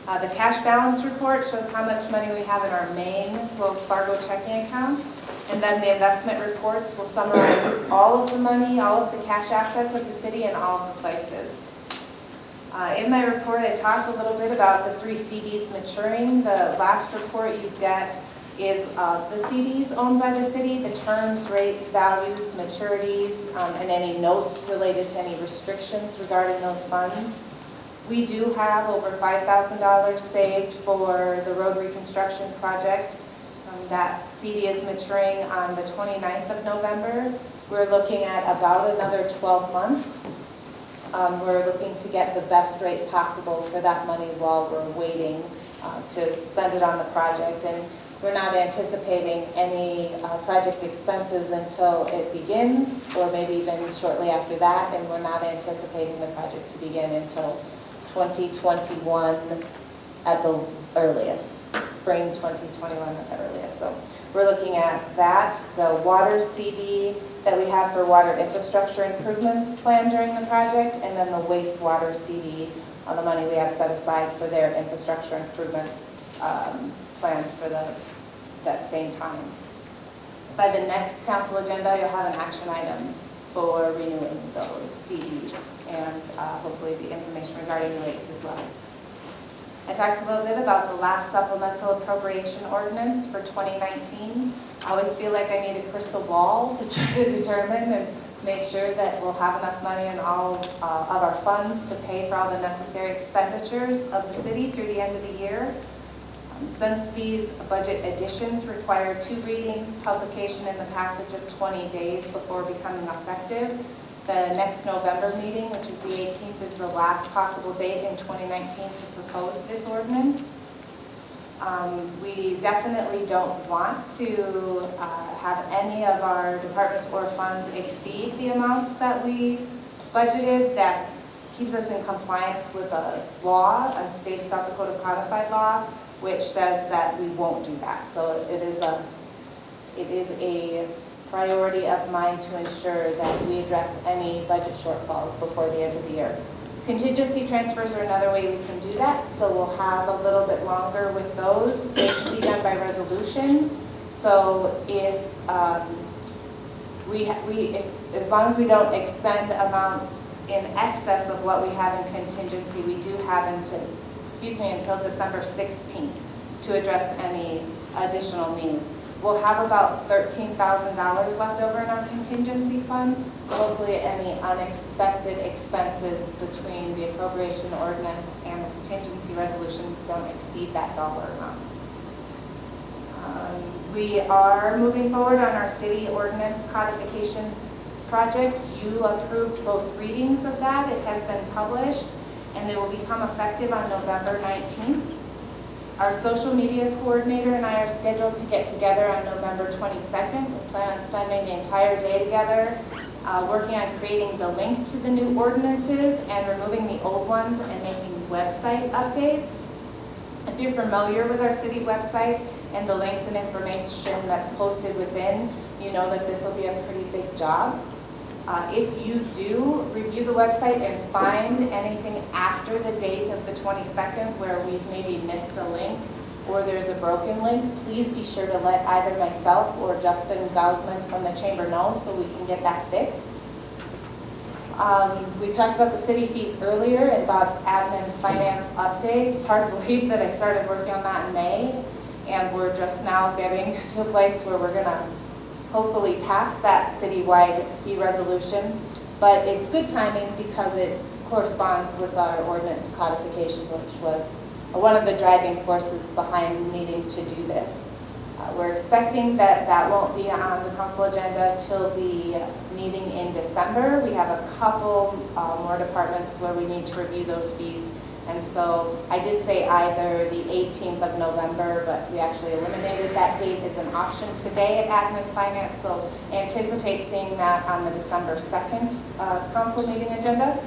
The cash balance report shows how much money we have in our main Wells Fargo checking account. And then the investment reports will summarize all of the money, all of the cash assets of the city in all of the places. In my report, I talked a little bit about the 3 CDs maturing. The last report you get is the CDs owned by the city, the terms, rates, values, maturities, and any notes related to any restrictions regarding those funds. We do have over $5,000 saved for the road reconstruction project. That CD is maturing on the 29th of November. We're looking at about another 12 months. We're looking to get the best rate possible for that money while we're waiting to spend it on the project. And we're not anticipating any project expenses until it begins, or maybe even shortly after that. And we're not anticipating the project to begin until 2021 at the earliest. Spring 2021 at the earliest. So we're looking at that, the water CD that we have for water infrastructure improvements planned during the project, and then the wastewater CD on the money we have set aside for their infrastructure improvement plan for that same time. By the next council agenda, you'll have an action item for renewing those CDs and hopefully the information regarding the rates as well. I talked a little bit about the last supplemental appropriation ordinance for 2019. I always feel like I need a crystal ball to try to determine and make sure that we'll have enough money in all of our funds to pay for all the necessary expenditures of the city through the end of the year. Since these budget additions require 2 readings, publication, and the passage of 20 days before becoming effective, the next November meeting, which is the 18th, is the last possible date in 2019 to propose this ordinance. We definitely don't want to have any of our departments or funds exceed the amounts that we budgeted. That keeps us in compliance with a law, a state of South Dakota codified law, which says that we won't do that. So it is a priority of mine to ensure that we address any budget shortfalls before the end of the year. Contingency transfers are another way we can do that, so we'll have a little bit longer with those. They can be done by resolution. So if as long as we don't expend amounts in excess of what we have in contingency, we do have until December 16th to address any additional needs. We'll have about $13,000 left over in our contingency fund, so hopefully any unexpected expenses between the appropriation ordinance and the contingency resolution don't exceed that dollar amount. We are moving forward on our city ordinance codification project. You approved both readings of that. It has been published, and they will become effective on November 19th. Our social media coordinator and I are scheduled to get together on November 22nd. We plan on spending the entire day together, working on creating the link to the new ordinances and removing the old ones and making website updates. If you're familiar with our city website and the links and information that's posted within, you know that this will be a pretty big job. If you do review the website and find anything after the date of the 22nd where we've maybe missed a link or there's a broken link, please be sure to let either myself or Justin Gausman from the chamber know so we can get that fixed. We talked about the city fees earlier in Bob's admin finance update. It's hard to believe that I started working on that in May, and we're just now getting to a place where we're going to hopefully pass that citywide fee resolution, but it's good timing because it corresponds with our ordinance codification, which was one of the driving forces behind needing to do this. We're expecting that that won't be on the council agenda till the meeting in December. We have a couple more departments where we need to review those fees. And so I did say either the 18th of November, but we actually eliminated that date as an option today at Admin Finance. So anticipate seeing that on the December 2nd council meeting agenda.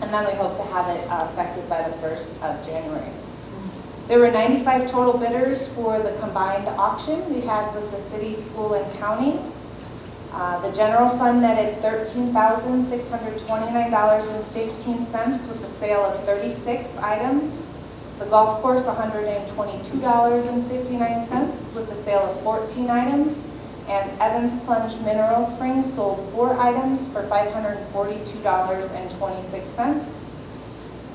And then we hope to have it effective by the 1st of January. There were 95 total bidders for the combined auction we had with the city, school, and county. The general fund netted $13,629.15 with the sale of 36 items. The golf course, $122.59 with the sale of 14 items. And Evans Plunge Mineral Springs sold 4 items for $542.26.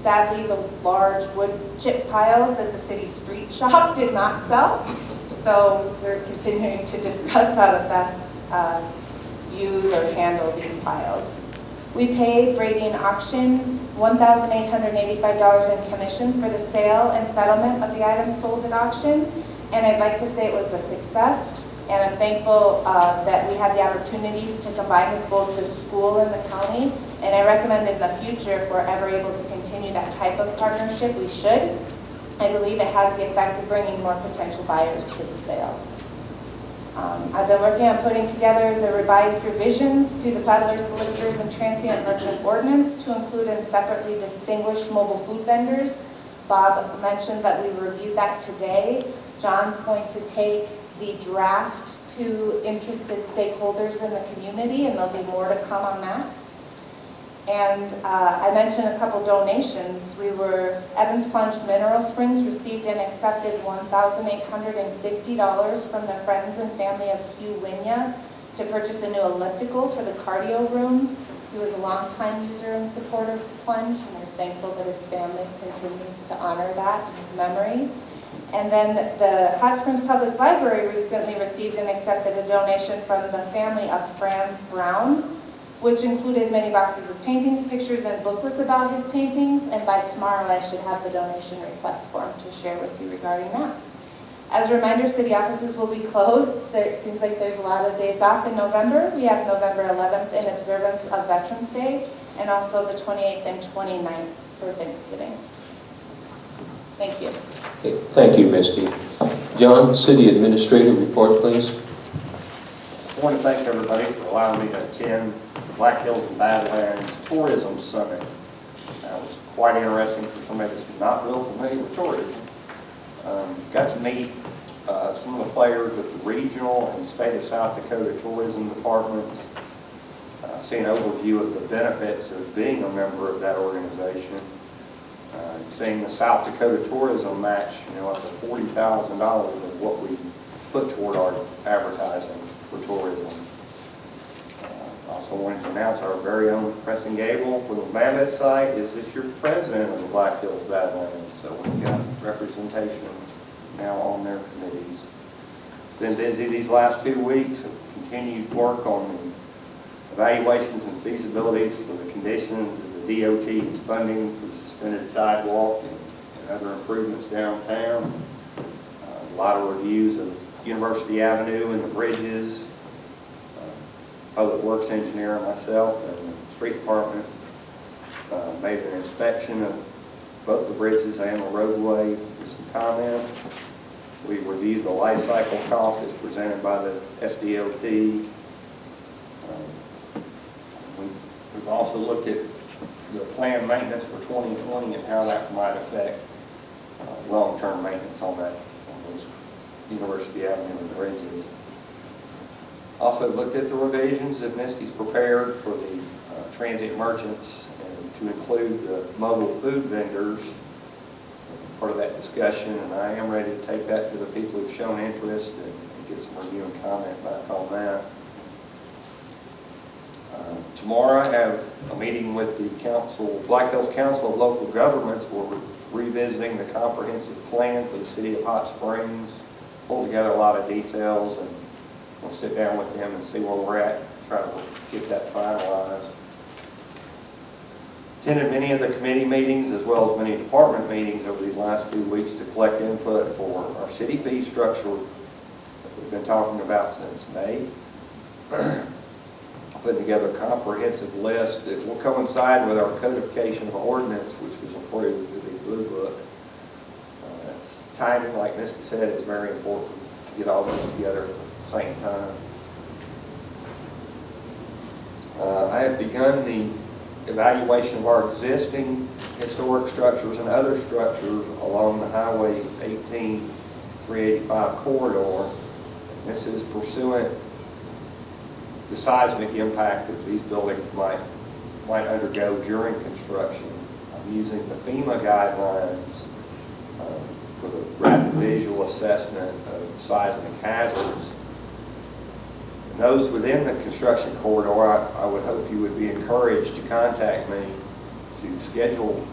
Sadly, the large wood chip piles at the city street shop did not sell. So we're continuing to discuss how to best use or handle these piles. We paid Bradeen Auction $1,885 in commission for the sale and settlement of the items sold at auction, and I'd like to say it was a success, and I'm thankful that we had the opportunity to combine with both the school and the county, and I recommend in the future, if we're ever able to continue that type of partnership, we should. I believe it has the effect of bringing more potential buyers to the sale. I've been working on putting together the revised revisions to the peddler, solicitors, and transient merchant ordinance to include and separately distinguish mobile food vendors. Bob mentioned that we reviewed that today. John's going to take the draft to interested stakeholders in the community, and there'll be more to come on that. And I mentioned a couple donations. Evans Plunge Mineral Springs received and accepted $1,850 from the friends and family of Hugh Winya to purchase a new elliptical for the cardio room. He was a longtime user and supporter of Plunge, and we're thankful that his family continued to honor that in his memory. And then the Hot Springs Public Library recently received and accepted a donation from the family of Franz Brown, which included many boxes of paintings, pictures, and booklets about his paintings, and by tomorrow I should have the donation request form to share with you regarding that. As a reminder, city offices will be closed. It seems like there's a lot of days off in November. We have November 11th in observance of Veterans Day, and also the 28th and 29th for Thanksgiving. Thank you. Okay, thank you, Misty. John, City Administrator, report, please. I want to thank everybody for allowing me to attend the Black Hills and Badlands Tourism Summit. That was quite interesting for somebody that's not real familiar with tourism. Got to meet some of the players with the regional and state of South Dakota tourism departments. See an overview of the benefits of being a member of that organization. Seeing the South Dakota tourism match, up to $40,000 of what we put toward our advertising for tourism. Also wanted to announce our very own Preston Gable for the Mammoth site is this year's president of the Black Hills Badlands. So we've got representation now on their committees. Been busy these last 2 weeks of continued work on the evaluations and feasibilities for the conditions of the DOT's funding for the suspended sidewalk and other improvements downtown. A lot of reviews of University Avenue and the bridges. Public Works engineer and myself and the street department made an inspection of both the bridges and the roadway with some comments. We reviewed the life cycle cost as presented by the SDOT. We've also looked at the planned maintenance for 2020 and how that might affect long-term maintenance on those University Avenue and bridges. Also looked at the revisions that Misty's prepared for the transient merchants and to include the mobile food vendors, part of that discussion, and I am ready to take that to the people who've shown interest and get some review and comment back on that. Tomorrow I have a meeting with the Black Hills Council of Local Governments where we're revisiting the comprehensive plan for the city of Hot Springs, pull together a lot of details, and we'll sit down with them and see where we're at, try to get that finalized. Attended many of the committee meetings as well as many department meetings over these last 2 weeks to collect input for our city fee structure that we've been talking about since May. Putting together a comprehensive list that will coincide with our codification of ordinance, which was approved with the Big Blue Book. Timing, like Misty said, is very important to get all those together at the same time. I have begun the evaluation of our existing historic structures and other structures along the Highway 18-385 corridor. This is pursuant the seismic impact that these buildings might undergo during construction. I'm using the FEMA guidelines for the rapid visual assessment of seismic hazards. And those within the construction corridor, I would hope you would be encouraged to contact me to schedule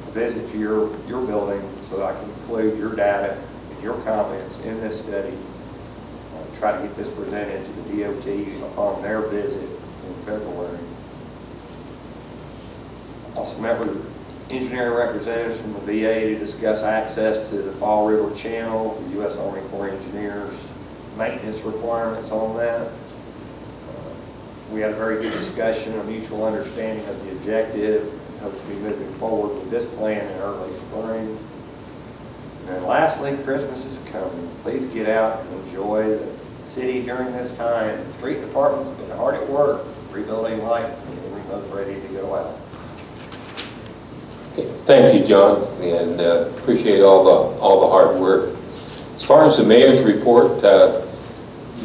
a visit to your building so that I can include your data and your comments in this study. Try to get this presented to the DOT upon their visit in February. Also met with engineering representatives from the VA to discuss access to the Fall River Channel, the U.S. Army Corps of Engineers, maintenance requirements on that. We had a very good discussion, a mutual understanding of the objective, and hope to be moving forward with this plan in early spring. And then lastly, Christmas is coming. Please get out and enjoy the city during this time. The street department's been hard at work rebuilding lights and getting those ready to go out. Okay, thank you, John, and appreciate all the hard work. As far as the mayor's report,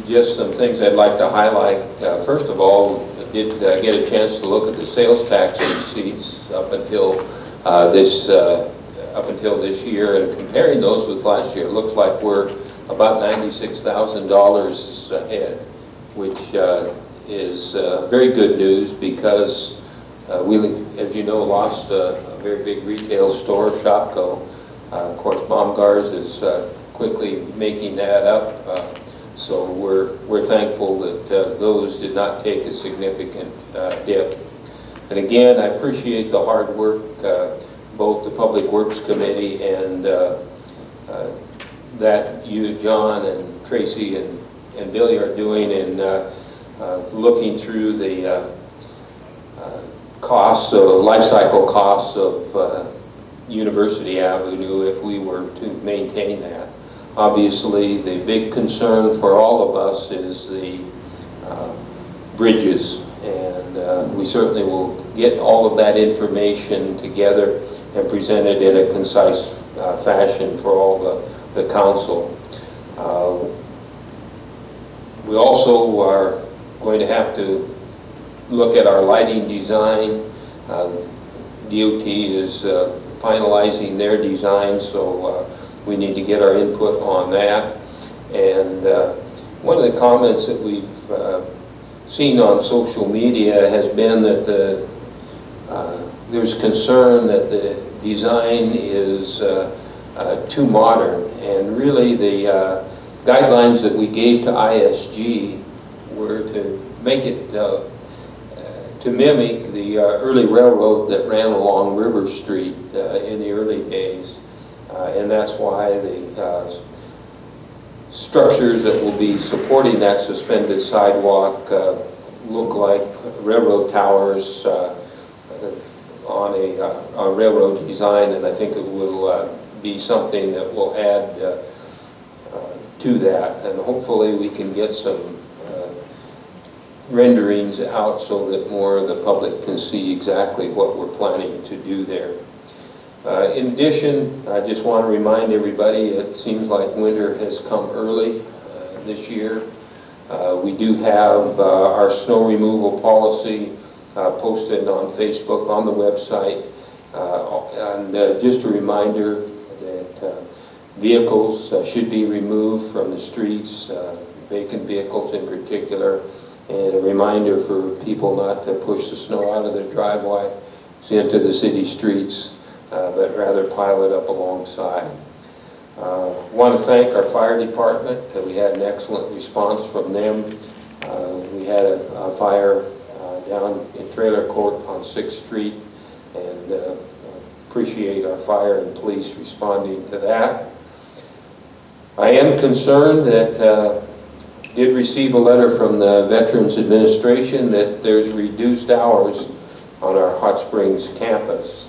just some things I'd like to highlight. First of all, I did get a chance to look at the sales tax receipts up until this year, and comparing those with last year, it looks like we're about $96,000 ahead, which is very good news because we, as you know, lost a very big retail store, Shopko. Of course, Baumgars is quickly making that up. So we're thankful that those did not take a significant dip. And again, I appreciate the hard work both the Public Works Committee and that you, John, and Tracy, and Billy are doing in looking through the costs, life cycle costs of University Avenue if we were to maintain that. Obviously, the big concern for all of us is the bridges, and we certainly will get all of that information together and present it in a concise fashion for all the council. We also are going to have to look at our lighting design. DOT is finalizing their design, so we need to get our input on that. And one of the comments that we've seen on social media has been that there's concern that the design is too modern, and really the guidelines that we gave to ISG were to make it to mimic the early railroad that ran along River Street in the early days, and that's why the structures that will be supporting that suspended sidewalk look like railroad towers on a railroad design, and I think it will be something that will add to that, and hopefully we can get some renderings out so that more of the public can see exactly what we're planning to do there. In addition, I just want to remind everybody, it seems like winter has come early this year. We do have our snow removal policy posted on Facebook, on the website, and just a reminder that vehicles should be removed from the streets, vacant vehicles in particular, and a reminder for people not to push the snow out of their driveway into the city streets, but rather pile it up alongside. Want to thank our fire department. We had an excellent response from them. We had a fire down in Trailer Court on 6th Street, and appreciate our fire and police responding to that. I am concerned that did receive a letter from the Veterans Administration that there's reduced hours on our Hot Springs campus.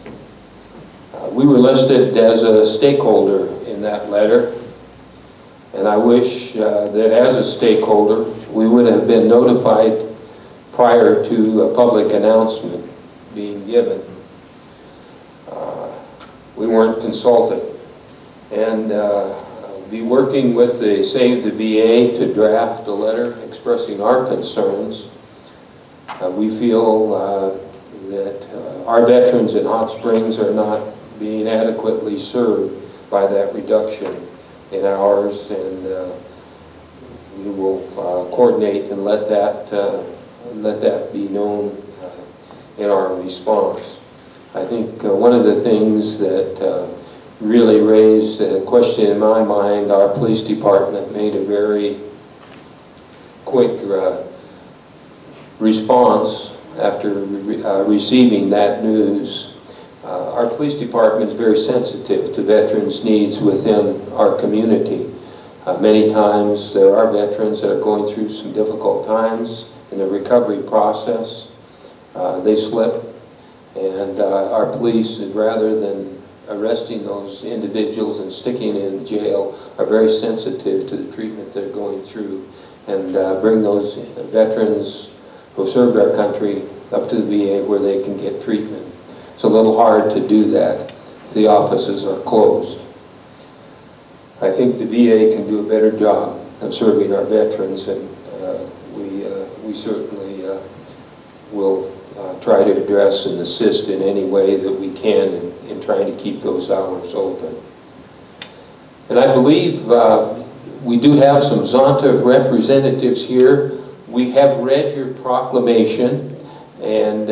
We were listed as a stakeholder in that letter, and I wish that as a stakeholder we would have been notified prior to a public announcement being given. We weren't consulted, and be working with the Save the VA to draft a letter expressing our concerns. We feel that our veterans in Hot Springs are not being adequately served by that reduction in hours, and we will coordinate and let that be known in our response. I think one of the things that really raised a question in my mind, our police department made a very quick response after receiving that news. Our police department is very sensitive to veterans' needs within our community. Many times there are veterans that are going through some difficult times in the recovery process. They slip, and our police, rather than arresting those individuals and sticking in jail, are very sensitive to the treatment they're going through, and bring those veterans who served our country up to the VA where they can get treatment. It's a little hard to do that if the offices are closed. I think the VA can do a better job of serving our veterans, and we certainly will try to address and assist in any way that we can in trying to keep those hours open. And I believe we do have some Zonta representatives here. We have read your proclamation, and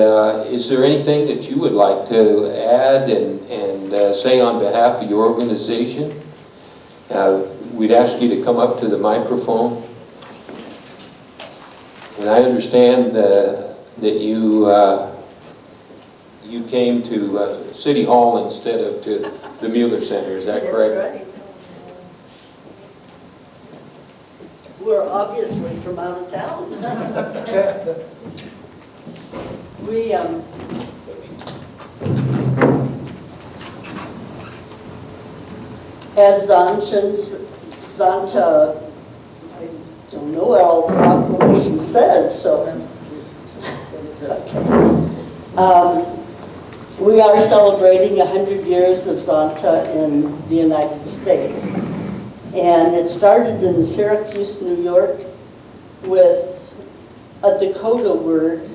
is there anything that you would like to add and say on behalf of your organization? We'd ask you to come up to the microphone. And I understand that you came to City Hall instead of to the Mueller Center, is that correct? That's right. We're obviously from out of town. As Zonta, I don't know what all the proclamation says, so. Okay. We are celebrating 100 years of Zonta in the United States. And it started in Syracuse, New York, with a Dakota word,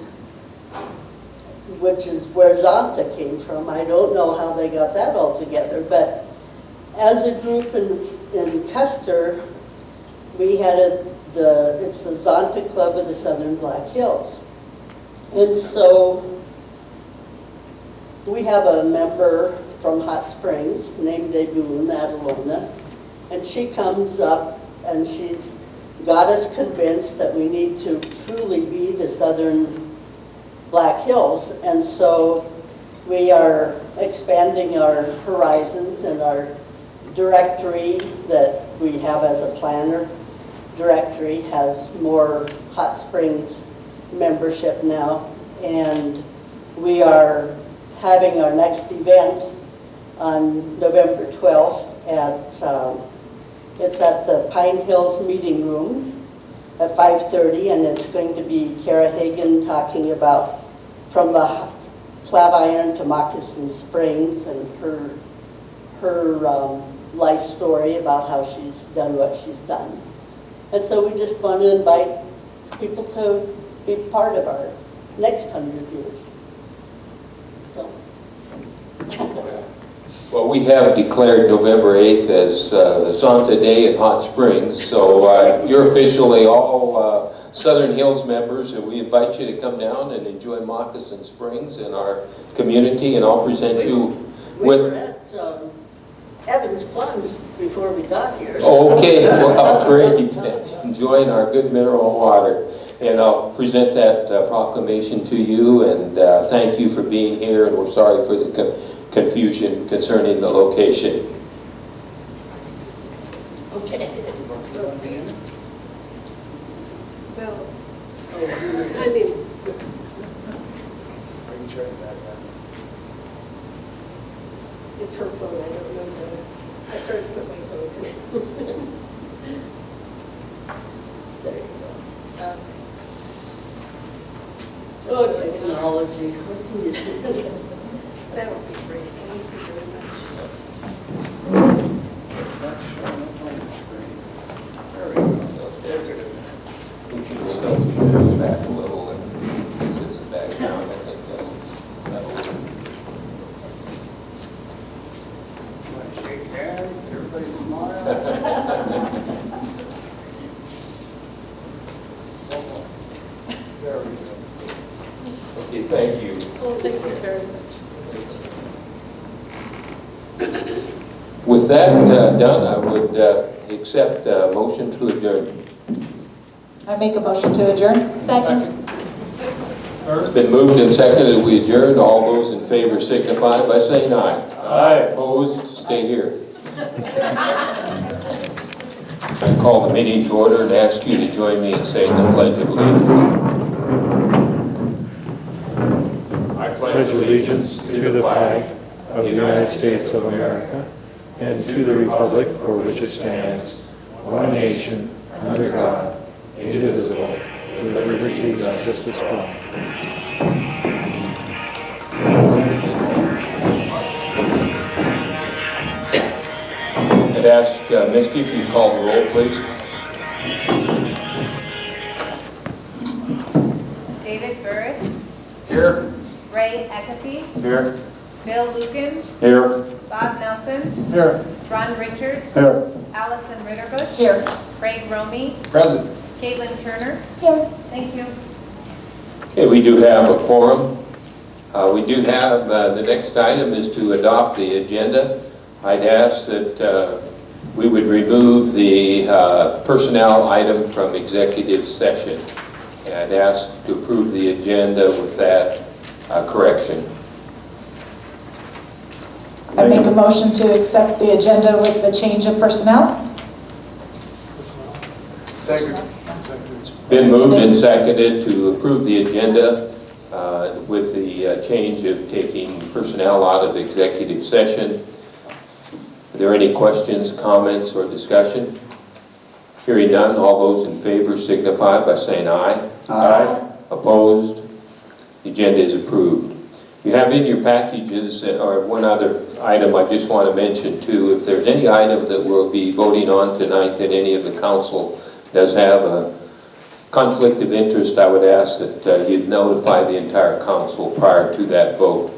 which is where Zonta came from. I don't know how they got that all together, but as a group in Custer, we had it's the Zonta Club of the Southern Black Hills. And so we have a member from Hot Springs named Debun Adelona, and she comes up and she's got us convinced that we need to truly be the Southern Black Hills. And so we are expanding our horizons, and our directory that we have as a planner directory has more Hot Springs membership now. And we are having our next event on November 12th it's at the Pine Hills Meeting Room at 5:30, and it's going to be Kara Hagan talking about from the Flatiron to Moccasin Springs and her life story about how she's done what she's done. And so we just want to invite people to be part of our next 100 years. So. Well, we have declared November 8th as Zonta Day in Hot Springs, so you're officially all Southern Hills members, and we invite you to come down and enjoy Moccasin Springs in our community, and I'll present you with... We were at Evans Plunge before we got here. Okay, well, great. Enjoying our good mineral water. And I'll present that proclamation to you, and thank you for being here, and we're sorry for the confusion concerning the location. Okay. Bill. I mean, it's her phone, I don't remember. I started to put my phone in. There you go. Oh, technology. What can you do? That would be great. Thank you very much. It's not showing up on your screen. There we go. Put yourself back a little, and this is the background. I think that'll work. Shake hands, everybody smile. There we go. Okay, thank you. Oh, thank you very much. With that done, I would accept a motion to adjourn. I make a motion to adjourn. Second. It's been moved and seconded, we adjourn. All those in favor signify by saying aye. Aye. Opposed, stay here. I call the meeting to order and ask you to join me in saying the Pledge of Allegiance. I Pledge allegiance to the flag of the United States of America and to the republic for which it stands, one nation, under God, indivisible, with liberty and justice for all. I'd ask Misty if you'd call the roll, please. David Burris, Here. Ray Eckerty, Here. Bill Lukens, Here. Bob Nelson, Here. Ron Richards, Here. Allison Ritterbusch, Here. Craig Romey, Present. Caitlin Turner. Here. Thank you. Okay, we do have a quorum. We do have, the next item is to adopt the agenda. I'd ask that we would remove the personnel item from executive session. And I'd ask to approve the agenda with that correction. I make a motion to accept the agenda with the change of personnel. Second. Been moved and seconded to approve the agenda with the change of taking personnel out of executive session. Are there any questions, comments, or discussion? Hearing none, all those in favor signify by saying aye. Aye. Opposed? The agenda is approved. You have in your packages, or one other item I just want to mention too, if there's any item that we'll be voting on tonight that any of the council does have a conflict of interest, I would ask that you'd notify the entire council prior to that vote.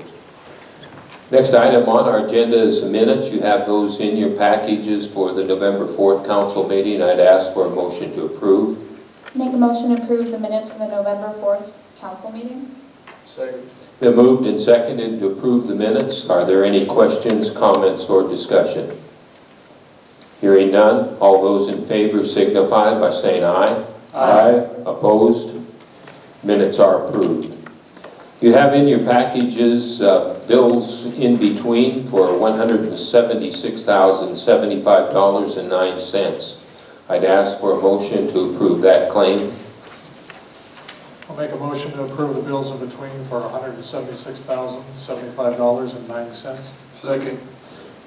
Next item on our agenda is the minutes. You have those in your packages for the November 4th council meeting. I'd ask for a motion to approve. Make a motion to approve the minutes for the November 4th council meeting. Second. Been moved and seconded to approve the minutes. Are there any questions, comments, or discussion? Hearing none, all those in favor signify by saying aye. Aye. Opposed? Minutes are approved. You have in your packages bills in between for $176,075.09. I'd ask for a motion to approve that claim. I'll make a motion to approve the bills in between for $176,075.09. Second.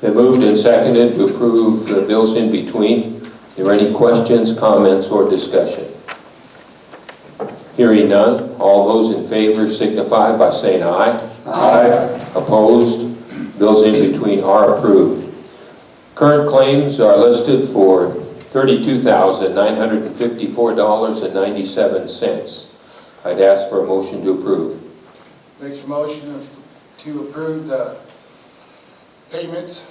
Been moved and seconded to approve the bills in between. Are there any questions, comments, or discussion? Hearing none, all those in favor signify by saying aye. Aye. Opposed? Bills in between are approved. Current claims are listed for $32,954.97. I'd ask for a motion to approve. Makes a motion to approve the payments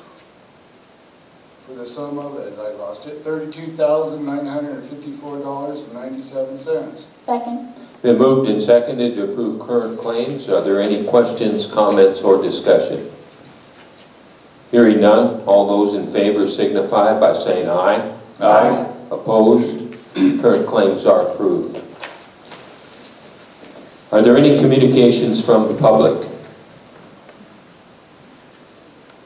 for the sum of, as I lost it, $32,954.97. Second. Been moved and seconded to approve current claims. Are there any questions, comments, or discussion? Hearing none, all those in favor signify by saying aye. Aye. Opposed? Current claims are approved. Are there any communications from the public?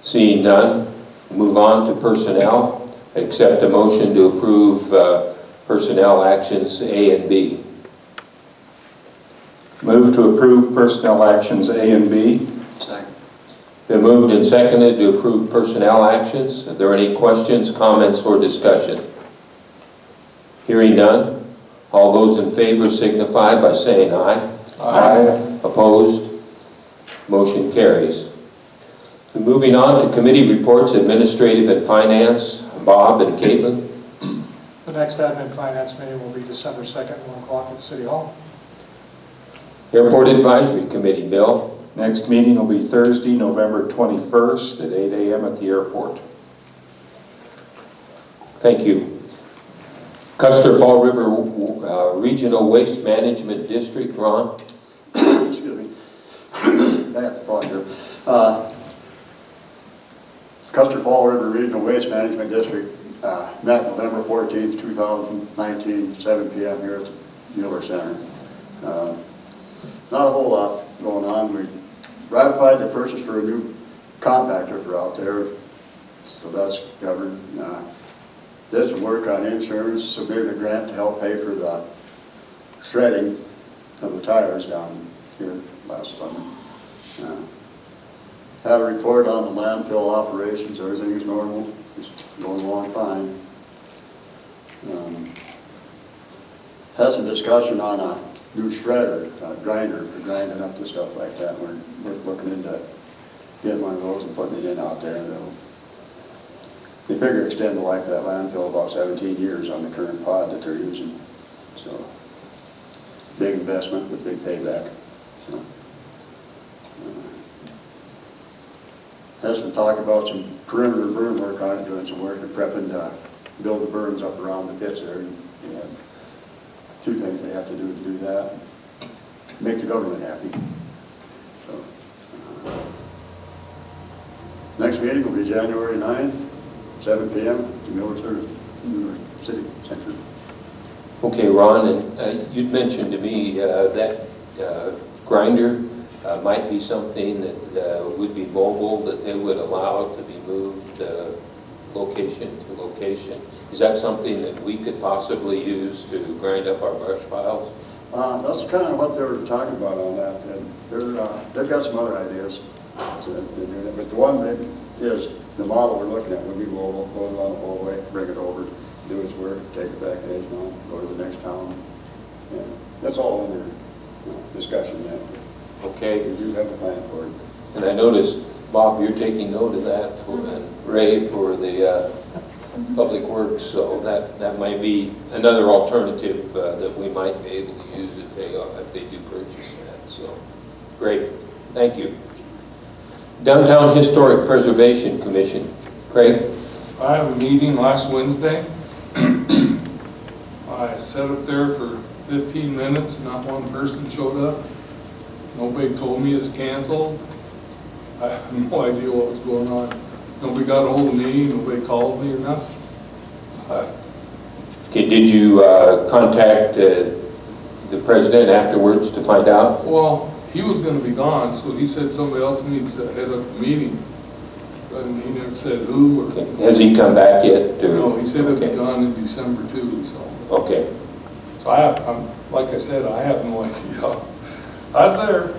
Seeing none, move on to personnel. Accept a motion to approve personnel actions A and B. Move to approve personnel actions A and B. Been moved and seconded to approve personnel actions. Are there any questions, comments, or discussion? Hearing none, all those in favor signify by saying aye. Aye. Opposed? Motion carries. Moving on to committee reports, administrative and finance, Bob and Caitlin. The next admin finance meeting will be December 2nd, 1 o'clock at City Hall. Airport Advisory Committee, Bill. Next meeting will be Thursday, November 21st at 8 a.m. at the airport. Thank you. Custer Fall River Regional Waste Management District, Ron. Excuse me. I have to fall here. Custer Fall River Regional Waste Management District met November 14th, 2019, 7 p.m. here at the Mueller Center. Not a whole lot going on. We ratified the purchase for a new compactor for out there, so that's covered. Did some work on insurance, submitted a grant to help pay for the shredding of the tires down here last summer. Had a report on the landfill operations. Everything is normal. It's going along fine. Had some discussion on a new shredder, grinder for grinding up the stuff like that. We're looking into getting one of those and putting it in out there. They figure extend the life of that landfill about 17 years on the current pod that they're using. So, big investment with big payback. So, has some talk about some perimeter burn work on it, doing some work and prepping to build the berms up around the pits there. And, two things they have to do that. Make the government happy. So, next meeting will be January 9th. 7 p.m. at Mueller City Center. Okay, Ron, and you'd mentioned to me that grinder might be something that would be mobile, that they would allow to be moved location to location. Is that something that we could possibly use to grind up our brush piles? That's kind of what they were talking about on that. And they've got some other ideas. But the one that is the model we're looking at would be mobile, go down the whole way, bring it over, do its work, take it back to Edgemont, go to the next town. And that's all under discussion now. Okay. We do have a plan for it. And I noticed, Bob, you're taking note of that, and Ray for the Public Works, so that might be another alternative that we might be able to use if they do purchase that. So, great. Thank you. Downtown Historic Preservation Commission. Craig? I have a meeting last Wednesday. I sat up there for 15 minutes, and not one person showed up. Nobody told me it's canceled. I have no idea what was going on. Nobody got a hold of me, nobody called me or nothing. Okay, did you contact the president afterwards to find out? Well, he was gonna be gone, so he said somebody else needs to head up the meeting. And he never said who or... Okay. Has he come back yet? Or? No, he said he'll okay. be gone in December too, so. Okay. So like I said, I have no idea. I was there.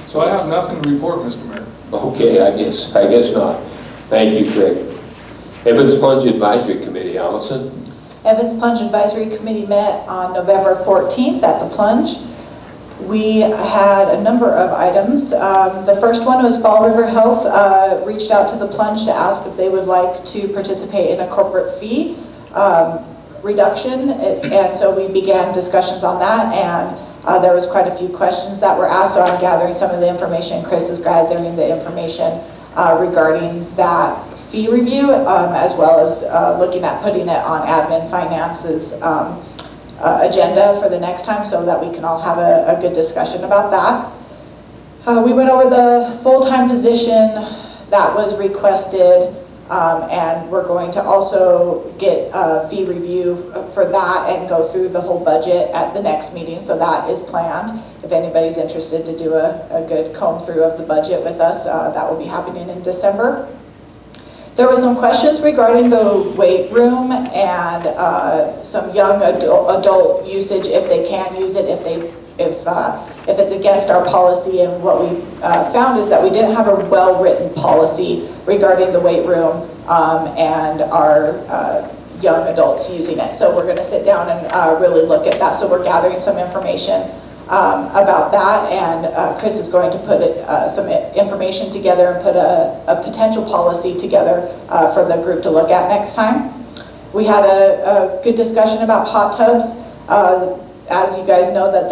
So I have nothing to report, Mr. Mayor. Okay, I guess not. Thank you, Craig. Evans Plunge Advisory Committee, Allison. Evans Plunge Advisory Committee met on November 14th at the Plunge. We had a number of items. The first one was Fall River Health reached out to the Plunge to ask if they would like to participate in a corporate fee reduction, and so we began discussions on that, and there was quite a few questions that were asked, so I'm gathering some of the information. Chris is gathering the information regarding that fee review, as well as looking at putting it on admin finances agenda for the next time so that we can all have a good discussion about that. We went over the full-time position that was requested, and we're going to also get a fee review for that and go through the whole budget at the next meeting, so that is planned. If anybody's interested to do a good comb through of the budget with us, that will be happening in December. There were some questions regarding the weight room and some young adult usage, if they can use it, if it's against our policy. And what we found is that we didn't have a well-written policy regarding the weight room and our young adults using it. So we're going to sit down and really look at that. So we're gathering some information about that, and Chris is going to put some information together and put a potential policy together for the group to look at next time. We had a good discussion about hot tubs. As you guys know, that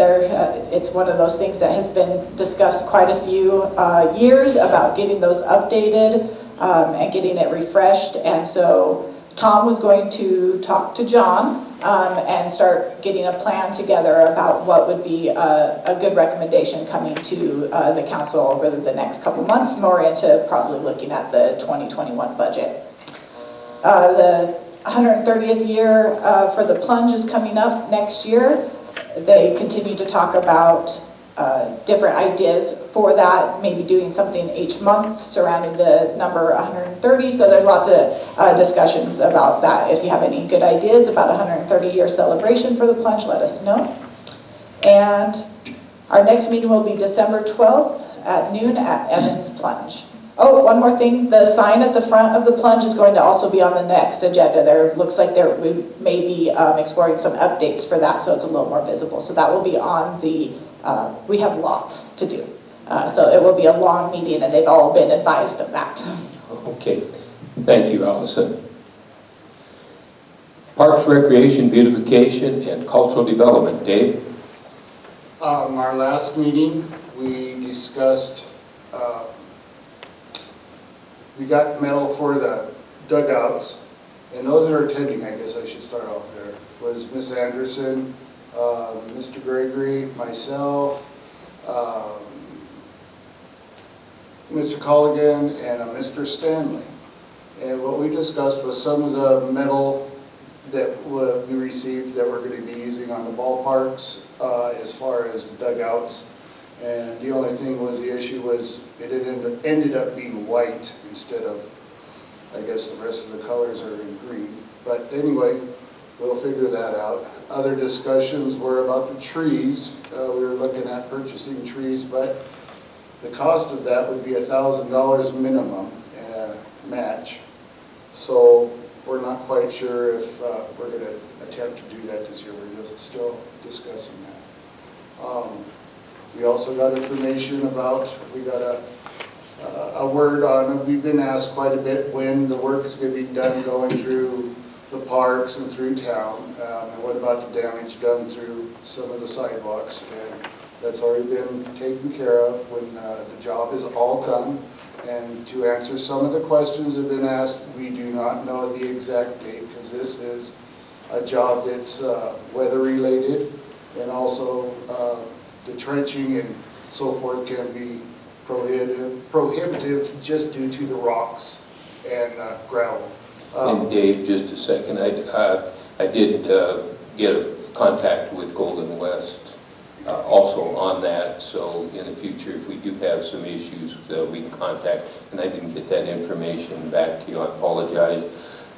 it's one of those things that has been discussed quite a few years about getting those updated and getting it refreshed, and so Tom was going to talk to John and start getting a plan together about what would be a good recommendation coming to the council over the next couple months, more into probably looking at the 2021 budget. The 130th year for the Plunge is coming up next year. They continue to talk about different ideas for that, maybe doing something each month surrounding the number 130. So there's lots of discussions about that. If you have any good ideas about a 130-year celebration for the Plunge, let us know. And our next meeting will be December 12th at noon at Evans Plunge. Oh, one more thing, the sign at the front of the Plunge is going to also be on the next agenda. There looks like we may be exploring some updates for that, so it's a little more visible. So that will be on the, we have lots to do. So it will be a long meeting, and they've all been advised of that. Okay, thank you, Allison. Parks, Recreation, Beautification, and Cultural Development. Dave? Our last meeting, we discussed, we got metal for the dugouts, and those that are attending, I guess I should start off there, was Miss Anderson, Mr. Gregory, myself, Mr. Colligan, and Mr. Stanley. And what we discussed was some of the metal that we received that we're going to be using on the ballparks as far as dugouts. And the only thing was, the issue was it ended up being white instead of, I guess the rest of the colors are in green. But anyway, we'll figure that out. Other discussions were about the trees. We were looking at purchasing trees, but the cost of that would be $1,000 minimum. match. So we're not quite sure if we're going to attempt to do that this year. We're just still discussing that. We also got information about, we got a word on, we've been asked quite a bit when the work is going to be done going through the parks and through town, and what about the damage done through some of the sidewalks. And that's already been taken care of when the job is all done. And to answer some of the questions that have been asked, we do not know the exact date, because this is a job that's weather related, and also the trenching and so forth can be prohibitive just due to the rocks and gravel. And Dave, just a second, I did get a contact with Golden West also on that, so in the future, if we do have some issues, we can contact, and I didn't get that information back to you, I apologize.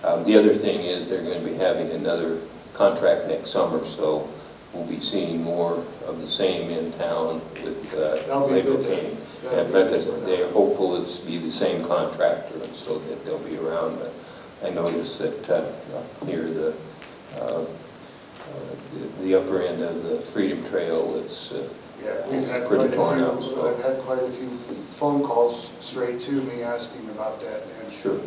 The other thing is they're going to be having another contract next summer, so we'll be seeing more of the same in town with labor painting. But they're hopeful it's be the same contractor, and so that they'll be around. But I noticed that near the upper end of the Freedom Trail, it's we've had pretty quite torn a up. few, So. I've had quite a few phone calls straight to me asking about that. And Sure.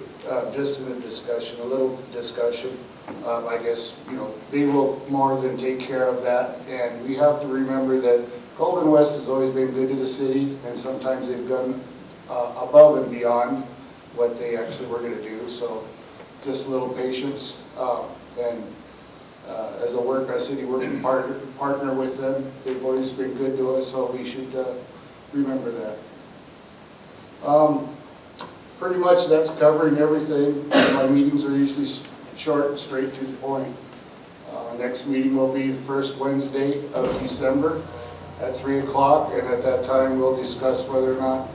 Just in a discussion, a little discussion, I guess, they will more than take care of that. And we have to remember that Golden West has always been good to the city, and sometimes they've gone above and beyond what they actually were going to do. So just a little patience. And as a city working partner with them, they've always been good to us, so we should remember that. Pretty much that's covering everything. My meetings are usually short and straight to the point. Next meeting will be the first Wednesday of December at 3 o'clock, and at that time we'll discuss whether or not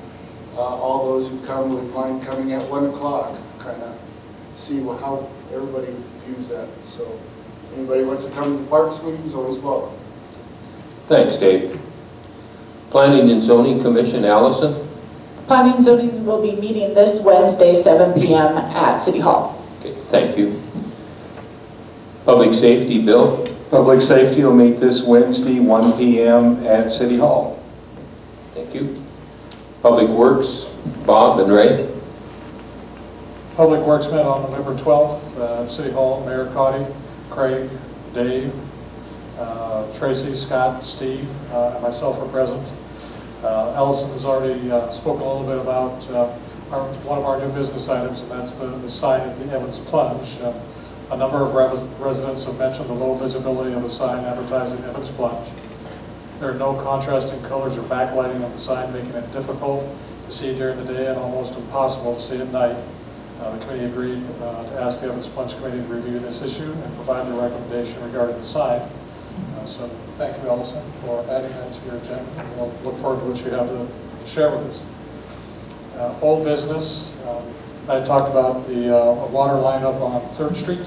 all those who come would mind coming at 1 o'clock, kind of see how everybody views that. So anybody wants to come to the Parks meeting is always welcome. Thanks, Dave. Planning and Zoning Commission, Allison? Planning and Zoning will be meeting this Wednesday, 7 p.m. at City Hall. Okay, thank you. Public Safety, Bill? Public Safety will meet this Wednesday, 1 p.m. at City Hall. Thank you. Public Works, Bob and Ray? Public Works met on November 12th at City Hall. Mayor Cotty, Craig, Dave, Tracy, Scott, Steve, and myself were present. Allison has already spoken a little bit about one of our new business items, and that's the sign at the Evans Plunge. A number of residents have mentioned the low visibility of the sign advertising Evans Plunge. There are no contrasting colors or backlighting of the sign, making it difficult to see during the day and almost impossible to see at night. The committee agreed to ask the Evans Plunge Committee to review this issue and provide their recommendation regarding the sign. So thank you, Allison, for adding that to your agenda. We'll look forward to what you have to share with us. Old business, I talked about the water line up on 3rd Street.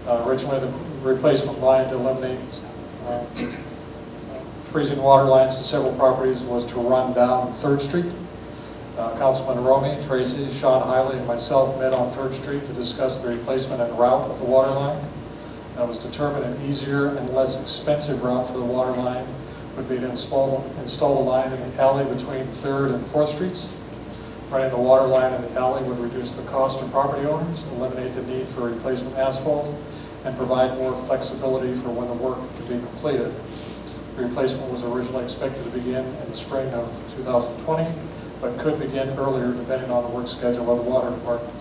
Originally, the replacement line to eliminate freezing water lines to several properties was to run down 3rd Street. Councilman Romy, Tracy, Sean Hiley, and myself met on 3rd Street to discuss the replacement and route of the water line. It was determined an easier and less expensive route for the water line would be to install a line in the alley between 3rd and 4th Streets. Running the water line in the alley would reduce the cost to property owners, eliminate the need for replacement asphalt, and provide more flexibility for when the work could be completed. The replacement was originally expected to begin in the spring of 2020, but could begin earlier depending on the work schedule of the water department.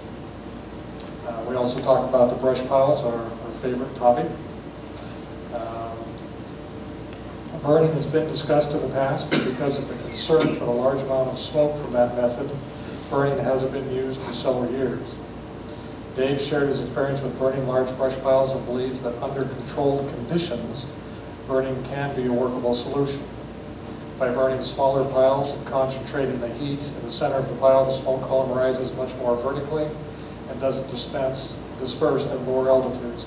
We also talked about the brush piles, our favorite topic. Burning has been discussed in the past, but because of the concern for the large amount of smoke from that method, burning hasn't been used for several years. Dave shared his experience with burning large brush piles and believes that under controlled conditions, burning can be a workable solution. By burning smaller piles and concentrating the heat in the center of the pile, the smoke column rises much more vertically and doesn't disperse at lower altitudes.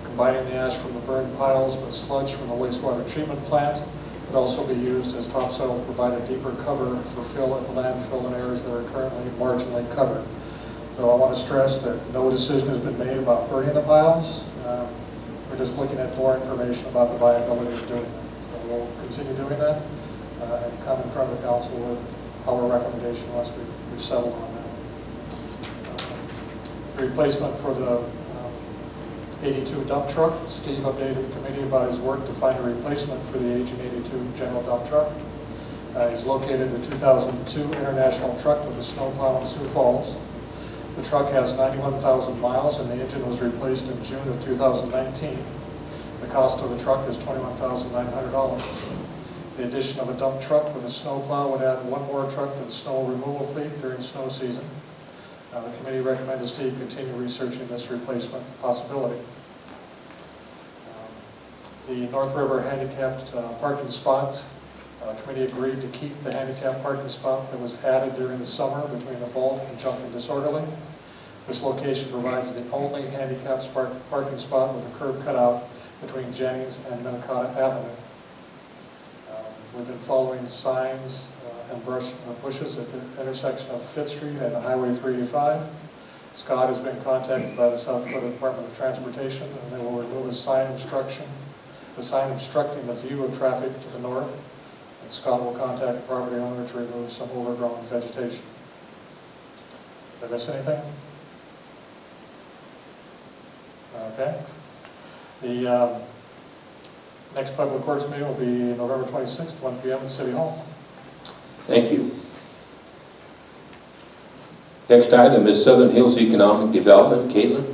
Combining the ash from the burned piles with sludge from the wastewater treatment plant could also be used as topsoil to provide a deeper cover for fill at the landfill in areas that are currently marginally covered. So I want to stress that no decision has been made about burning the piles. We're just looking at more information about the viability of doing that. So we'll continue doing that and come in front of the council with our recommendation once we've settled on that. Replacement for the 82 dump truck. Steve updated the committee about his work to find a replacement for the aging 82 general dump truck. He's located a 2002 International truck with a snowplow in Sioux Falls. The truck has 91,000 miles and the engine was replaced in June of 2019. The cost of the truck is $21,900. The addition of a dump truck with a snowplow would add one more truck to the snow removal fleet during snow season. The committee recommended Steve continue researching this replacement possibility. The North River handicapped parking spot, committee agreed to keep the handicapped parking spot that was added during the summer between the vault and Jumping Disorderly. This location provides the only handicapped parking spot with a curb cutout between Jennings and Minnetonka Avenue. We've been following signs and bushes at the intersection of 5th Street and Highway 385. Scott has been contacted by the South Dakota Department of Transportation, and they will remove a sign obstructing the view of traffic to the north. And Scott will contact the property owner to remove some overgrown vegetation. Did I miss anything? Okay. The next public works meeting will be November 26th, 1 p.m. at City Hall. Thank you. Next item is Southern Hills Economic Development. Caitlin?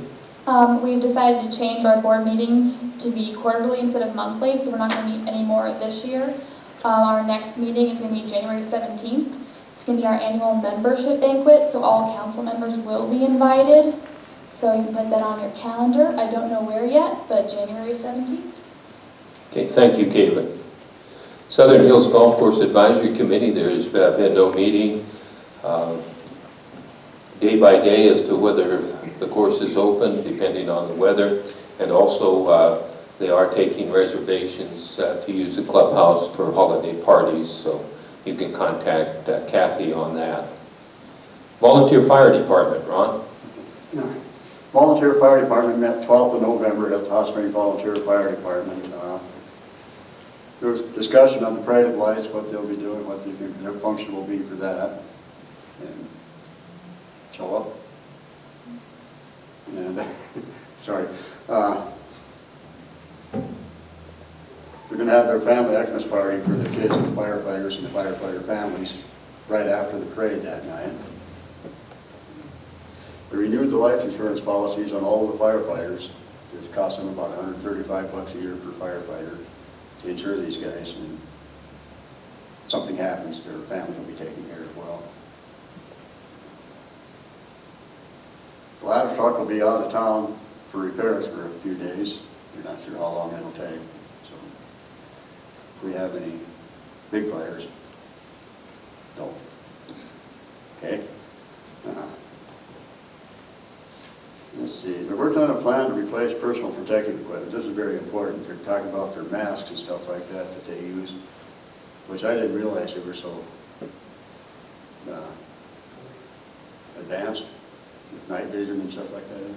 We've decided to change our board meetings to be quarterly instead of monthly, so we're not going to meet anymore this year. Our next meeting is going to be January 17th. It's going to be our annual membership banquet, so all council members will be invited. So you can put that on your calendar. I don't know where yet, but January 17th. Okay, thank you, Caitlin. Southern Hills Golf Course Advisory Committee, there's been no meeting day by day as to whether the course is open, depending on the weather. And also, they are taking reservations to use the clubhouse for holiday parties, so you can contact Kathy on that. Volunteer Fire Department, Ron? Yeah. Volunteer Fire Department met 12th of November at the Hot Spring Volunteer Fire Department. There was discussion on the private lights, what they'll be doing, what their function will be for that. And show up. And sorry. They're going to have their family Xmas party for the kids and the firefighters and the firefighter families right after the parade that night. We renewed the life insurance policies on all of the firefighters. It's costing them about $135 a year per firefighter to insure these guys, and if something happens, their family will be taken care of well. The ladder truck will be out of town for repairs for a few days. We're not sure how long it'll take. So if we have any big fires, don't. Okay? Let's see, they're working on a plan to replace personal protective equipment. This is very important. They're talking about their masks and stuff like that that they use, which I didn't realize they were so advanced with night vision and stuff like that.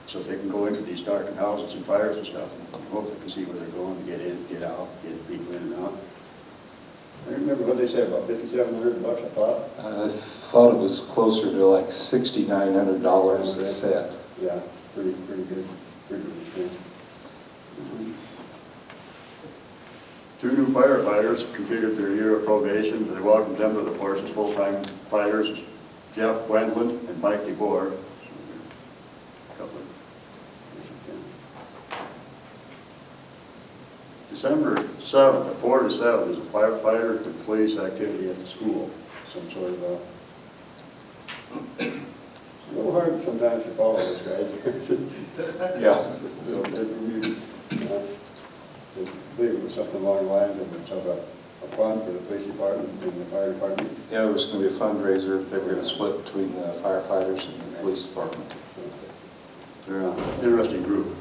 So they can go into these darkened houses and fires and stuff and hopefully can see where they're going to get in, get out, get people in and out. I remember what they said, about $5,700 a pop? I thought it was closer to like $6,900 a set. Yeah, pretty good experience. Two new firefighters completed their year of probation. They welcomed them to the force as full-time fighters, Jeff Wendland and Mike DeBoer. December 7th, at 4 to 7, is a firefighter to police activity at the school. Some sort of a little hard sometimes to follow those guys. Yeah. I believe it was something along the lines of a fund for the police department and the fire department. Yeah, it was going to be a fundraiser that we're going to split between the firefighters and the police department. They're an interesting group.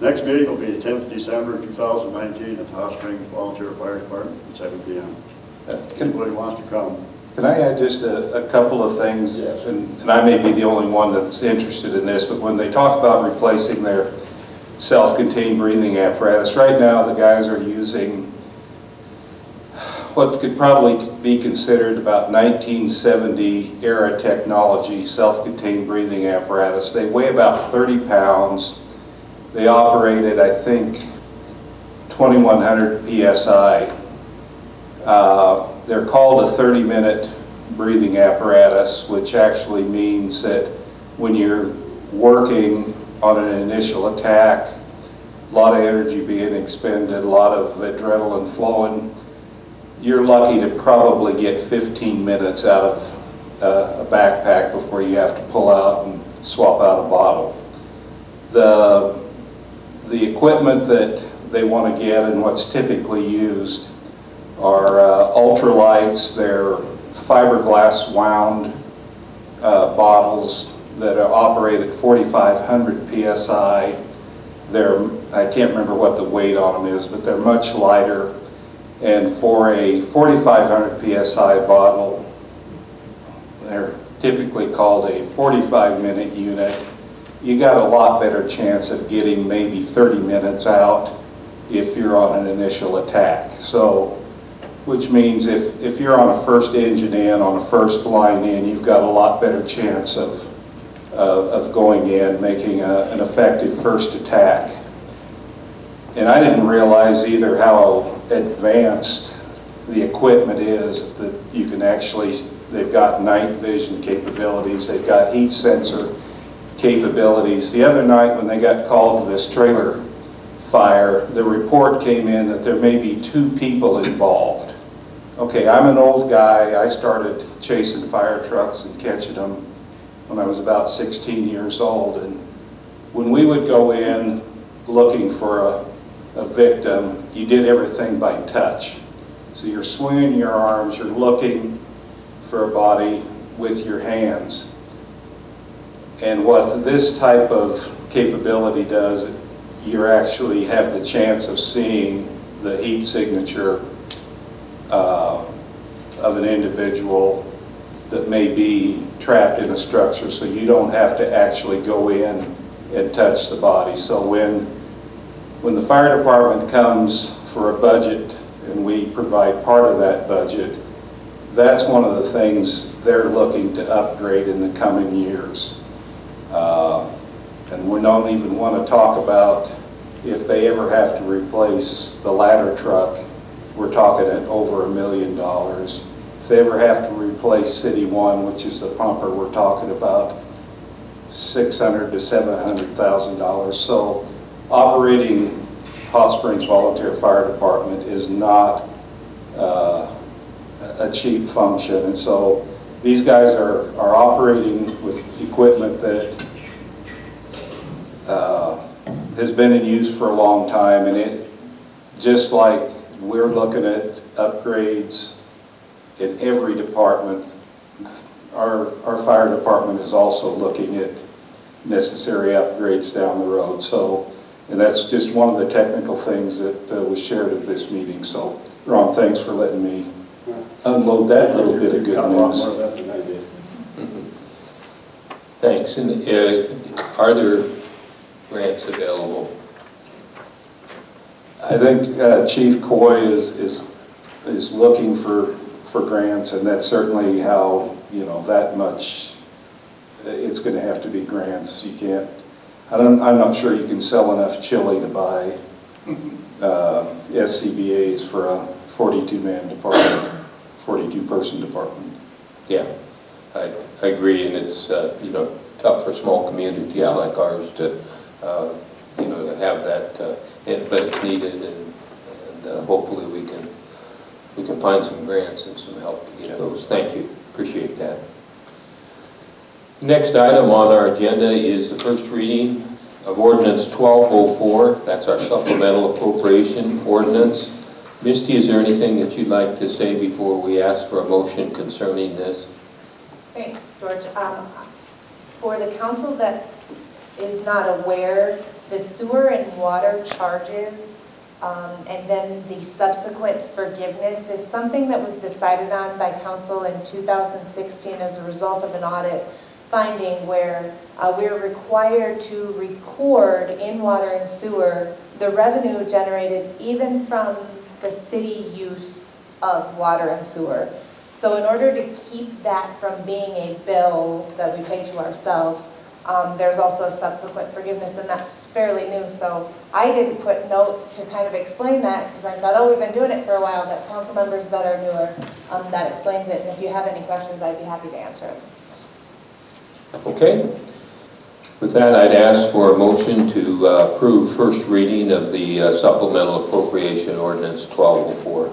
Next meeting will be the 10th of December 2019 at the Hot Springs Volunteer Fire Department at 7 p.m. If anybody wants to come, Can I add just a couple of things? Yes. And I may be the only one that's interested in this, but when they talk about replacing their self-contained breathing apparatus, right now the guys are using what could probably be considered about 1970 era technology, self-contained breathing apparatus. They weigh about 30 pounds. They operate at, I think, 2100 PSI. They're called a 30-minute breathing apparatus, which actually means that when you're working on an initial attack, a lot of energy being expended, a lot of adrenaline flowing, you're lucky to probably get 15 minutes out of a backpack before you have to pull out and swap out a bottle. The equipment that they want to get and what's typically used are ultralights. They're fiberglass wound bottles that operate at 4,500 PSI. I can't remember what the weight on them is, but they're much lighter. And for a 4,500 PSI bottle, they're typically called a 45-minute unit. You got a lot better chance of getting maybe 30 minutes out if you're on an initial attack. So, which means if you're on a first engine in, on a first line in, you've got a lot better chance of going in, making an effective first attack. And I didn't realize either how advanced the equipment is that you can actually, they've got night vision capabilities, they've got heat sensor capabilities. The other night when they got called to this trailer fire, the report came in that there may be 2 people involved. Okay, I'm an old guy. I started chasing fire trucks and catching them when I was about 16 years old. And when we would go in looking for a victim, you did everything by touch. So you're swinging your arms, you're looking for a body with your hands. And what this type of capability does, you actually have the chance of seeing the heat signature of an individual that may be trapped in a structure, so you don't have to actually go in and touch the body. So when the fire department comes for a budget and we provide part of that budget, that's one of the things they're looking to upgrade in the coming years. And we don't even want to talk about if they ever have to replace the ladder truck, we're talking at over $1 million. If they ever have to replace City 1, which is the pumper, we're talking about $600,000 to $700,000. So operating Hot Springs Volunteer Fire Department is not a cheap function. And so these guys are operating with equipment that has been in use for a long time, and it, just like we're looking at upgrades in every department, our fire department is also looking at necessary upgrades down the road. So, and that's just one of the technical things that was shared at this meeting. So, Ron, thanks for letting me unload that little bit of good news. Thanks. And are there grants available? I think Chief Coy is looking for grants, and that's certainly how, you know, that much, it's going to have to be grants. You can't, I'm not sure you can sell enough chili to buy SCBA's for a 42-man department, 42-person department. Yeah, I agree, and it's you know, tough for small communities like ours to you know, to have that, but it's needed, and hopefully we can find some grants and some help to get those. Thank you, appreciate that. Next item on our agenda is the first reading of Ordinance 1204. That's our supplemental appropriation ordinance. Misty, is there anything that you'd like to say before we ask for a motion concerning this? Thanks, George. For the council that is not aware, the sewer and water charges And then the subsequent forgiveness is something that was decided on by council in 2016 as a result of an audit finding where we're required to record in water and sewer the revenue generated even from the city use of water and sewer. So in order to keep that from being a bill that we pay to ourselves, there's also a subsequent forgiveness, and that's fairly new. So I didn't put notes to kind of explain that because I thought, oh, we've been doing it for a while, but council members that are newer, that explains it. And if you have any questions, I'd be happy to answer them. Okay. With that, I'd ask for a motion to approve first reading of the supplemental appropriation ordinance 1204.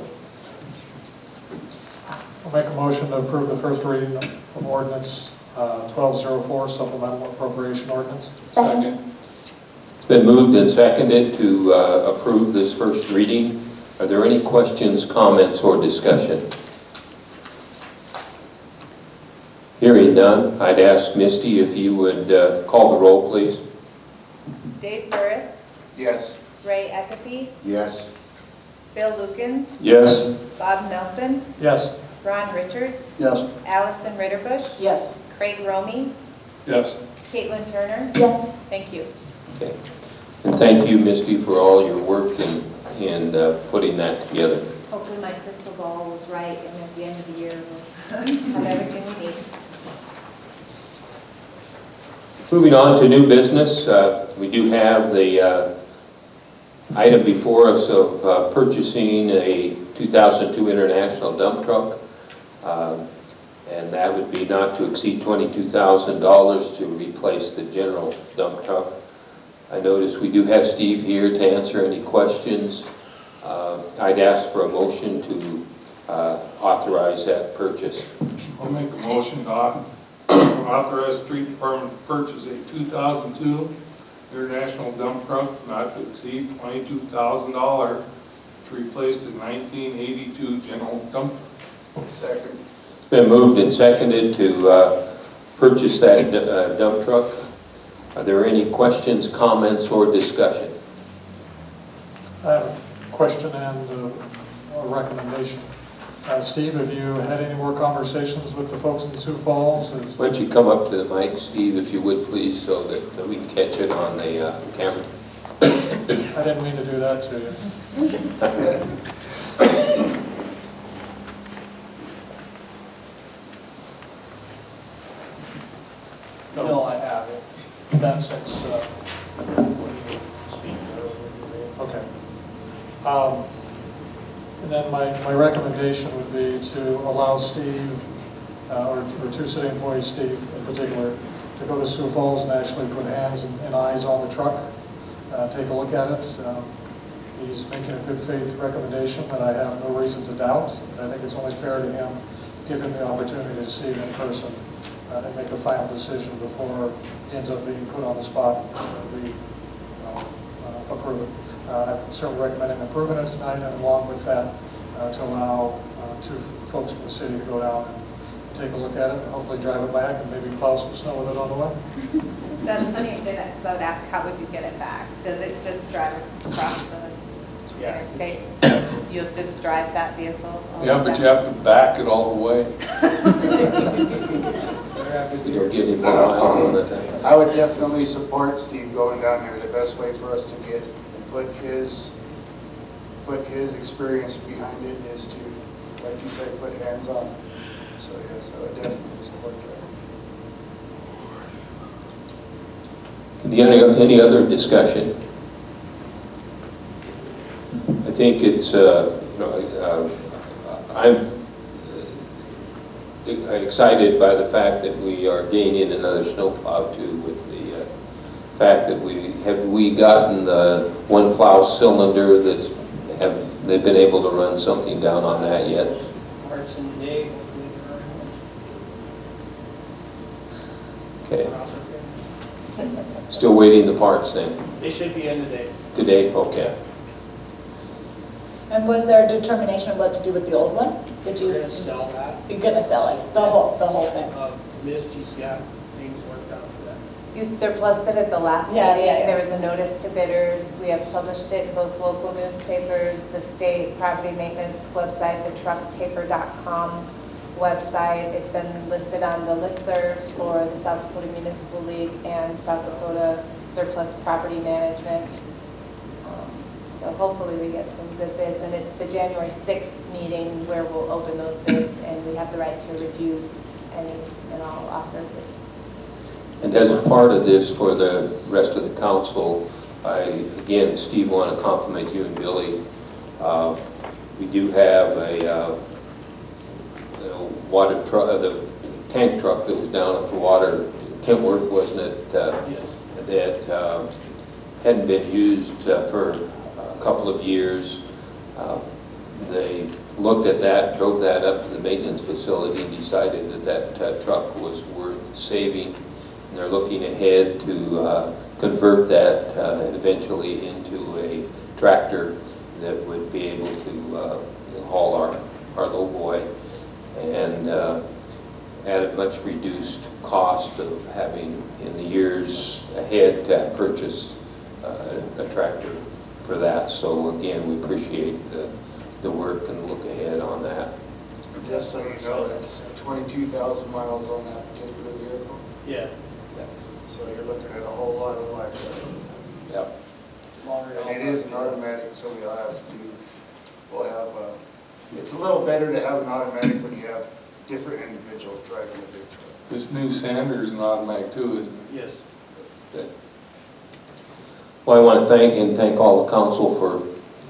I'll make a motion to approve the first reading of ordinance 1204, supplemental appropriation ordinance. Second. It's been moved and seconded to approve this first reading. Are there any questions, comments, or discussion? Hearing none, I'd ask Misty if you would call the roll, please. Dave Burris, Yes. Ray Eckefe, Yes. Bill Lukens, Yes. Bob Nelson, Yes. Ron Richards, Yes. Allison Ritterbusch, Yes. Craig Romey, Yes. Caitlin Turner. Yes. Thank you. Okay. And thank you, Misty, for all your work in putting that together. Hopefully my crystal ball was right, and at the end of the year, we'll have everything we need. Moving on to new business, we do have the item before us of purchasing a 2002 International dump truck, and that would be not to exceed $22,000 to replace the general dump truck. I notice we do have Steve here to answer any questions. I'd ask for a motion to authorize that purchase. I'll make a motion to authorize street department to purchase a 2002 International dump truck not to exceed $22,000 to replace the 1982 general dump truck. Second. It's been moved and seconded to purchase that dump truck. Are there any questions, comments, or discussion? I have a question and a recommendation. Steve, have you had any more conversations with the folks in Sioux Falls? Why don't you come up to the mic, Steve, if you would, please, so that we can catch it on the camera. I didn't mean to do that to you. No, I haven't. Not since when you speak Okay. And then my recommendation would be to allow Steve, or two city employees, Steve in particular, to go to Sioux Falls and actually put hands and eyes on the truck, take a look at it. He's making a good faith recommendation that I have no reason to doubt. I think it's only fair to him, give him the opportunity to see it in person and make a final decision before he ends up being put on the spot and we approve it. I certainly recommend him approving it tonight, and along with that, to allow two folks from the city to go down and take a look at it, and hopefully drive it back, and maybe plow some snow with it on the way. That's funny you say that, because I would ask, how would you get it back? Does it just drive across the interstate? You'll just drive that vehicle? Yeah, but you have to back it all the way. We don't get any more miles on it. I would definitely support Steve going down there. The best way for us to get and put his experience behind it is to, like you said, put hands on it. So yes, I would definitely support that. Any other discussion? I think it's, I'm excited by the fact that we are gaining another snowplow too, with the fact that we gotten the one plow cylinder that they've been able to run something down on that yet? Parts in the day. Okay. Still waiting the parts then? They should be in today. Today? Okay. And was there a determination of what to do with the old one? Did you? We're gonna sell that. You're gonna sell it, the whole thing? Misty's got things worked out for that. You surplused it at the last Yeah, meeting. yeah, yeah. There was a notice to bidders. We have published it in both local newspapers, the state property maintenance website, the truckpaper.com website. It's been listed on the listservs for the South Dakota Municipal League and South Dakota Surplus Property Management. So hopefully we get some good bids, and it's the January 6th meeting where we'll open those bids, and we have the right to refuse any and all offers. And as a part of this, for the rest of the council, again, Steve, want to compliment you and Billy. We do have a water truck, the tank truck that was down at the water, Kentworth, wasn't it? Yes. That hadn't been used for a couple of years. They looked at that, drove that up to the maintenance facility and decided that that truck was worth saving. And they're looking ahead to convert that eventually into a tractor that would be able to haul our low boy, and at a much reduced cost of having in the years ahead to purchase a tractor for that. So again, we appreciate the work and look ahead on that. Just so you know, it's 22,000 miles on that particular vehicle. Yeah. So you're looking at a whole lot of life. Yep. And it is an automatic, so we'll have, it's a little better to have an automatic when you have different individuals driving a big truck. This new Sander's an automatic too, isn't it? Yes. Good. Well, I want to thank all the council for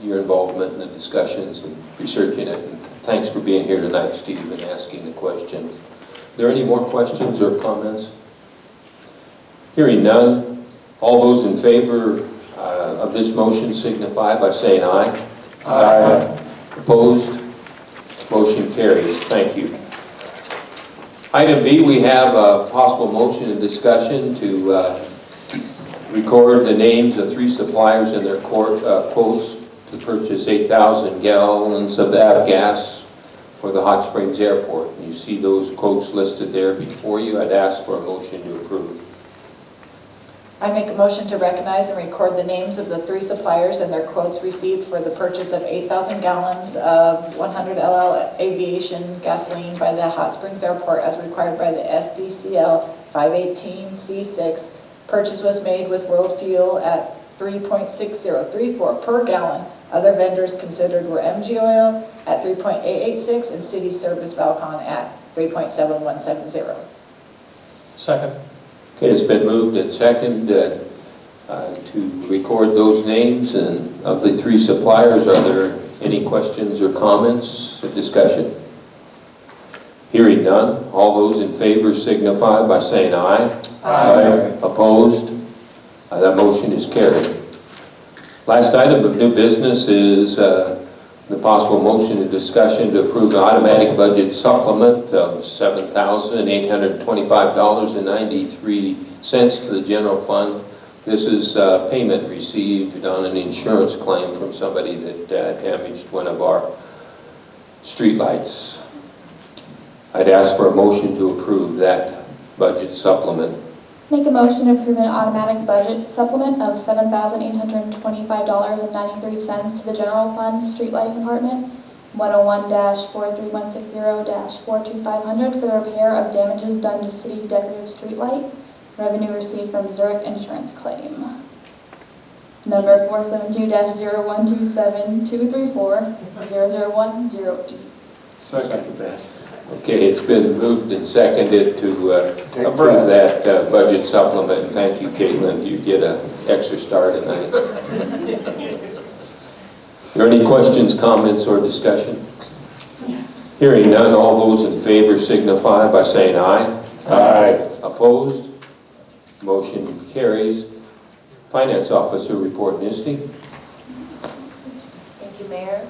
your involvement in the discussions and researching it. And thanks for being here tonight, Steve, and asking the questions. Are there any more questions or comments? Hearing none, all those in favor of this motion signify by saying aye. Aye. Opposed? Motion carries. Thank you. Item B, we have a possible motion and discussion to record the names of 3 suppliers and their quotes to purchase 8,000 gallons of avgas for the Hot Springs Airport. And you see those quotes listed there before you. I'd ask for a motion to approve. I make a motion to recognize and record the names of the 3 suppliers and their quotes received for the purchase of 8,000 gallons of 100 LL aviation gasoline by the Hot Springs Airport as required by the SDCL 518C6. Purchase was made with World Fuel at 3.6034 per gallon. Other vendors considered were MG Oil at 3.886 and City Service Valcon at 3.7170. Second. Okay, it's been moved and seconded to record those names, and of the 3 suppliers, are there any questions or comments or discussion? Hearing none, all those in favor signify by saying aye. Aye. Opposed? That motion is carried. Last item of new business is the possible motion and discussion to approve an automatic budget supplement of $7,825.93 to the general fund. This is payment received on an insurance claim from somebody that damaged one of our streetlights. I'd ask for a motion to approve that budget supplement. Make a motion to approve an automatic budget supplement of $7,825.93 to the general fund streetlight department, 101-43160-42500 for the repair of damages done to city decorative streetlight. Revenue received from Zurich insurance claim. Number 472-0127234-0010E. Second. Okay, it's been moved and seconded to approve that budget supplement. Thank you, Caitlin. You get an extra star tonight. Are there any questions, comments, or discussion? Hearing none, all those in favor signify by saying aye. Aye. Opposed? Motion carries. Finance Officer report, Misty. Thank you, Mayor.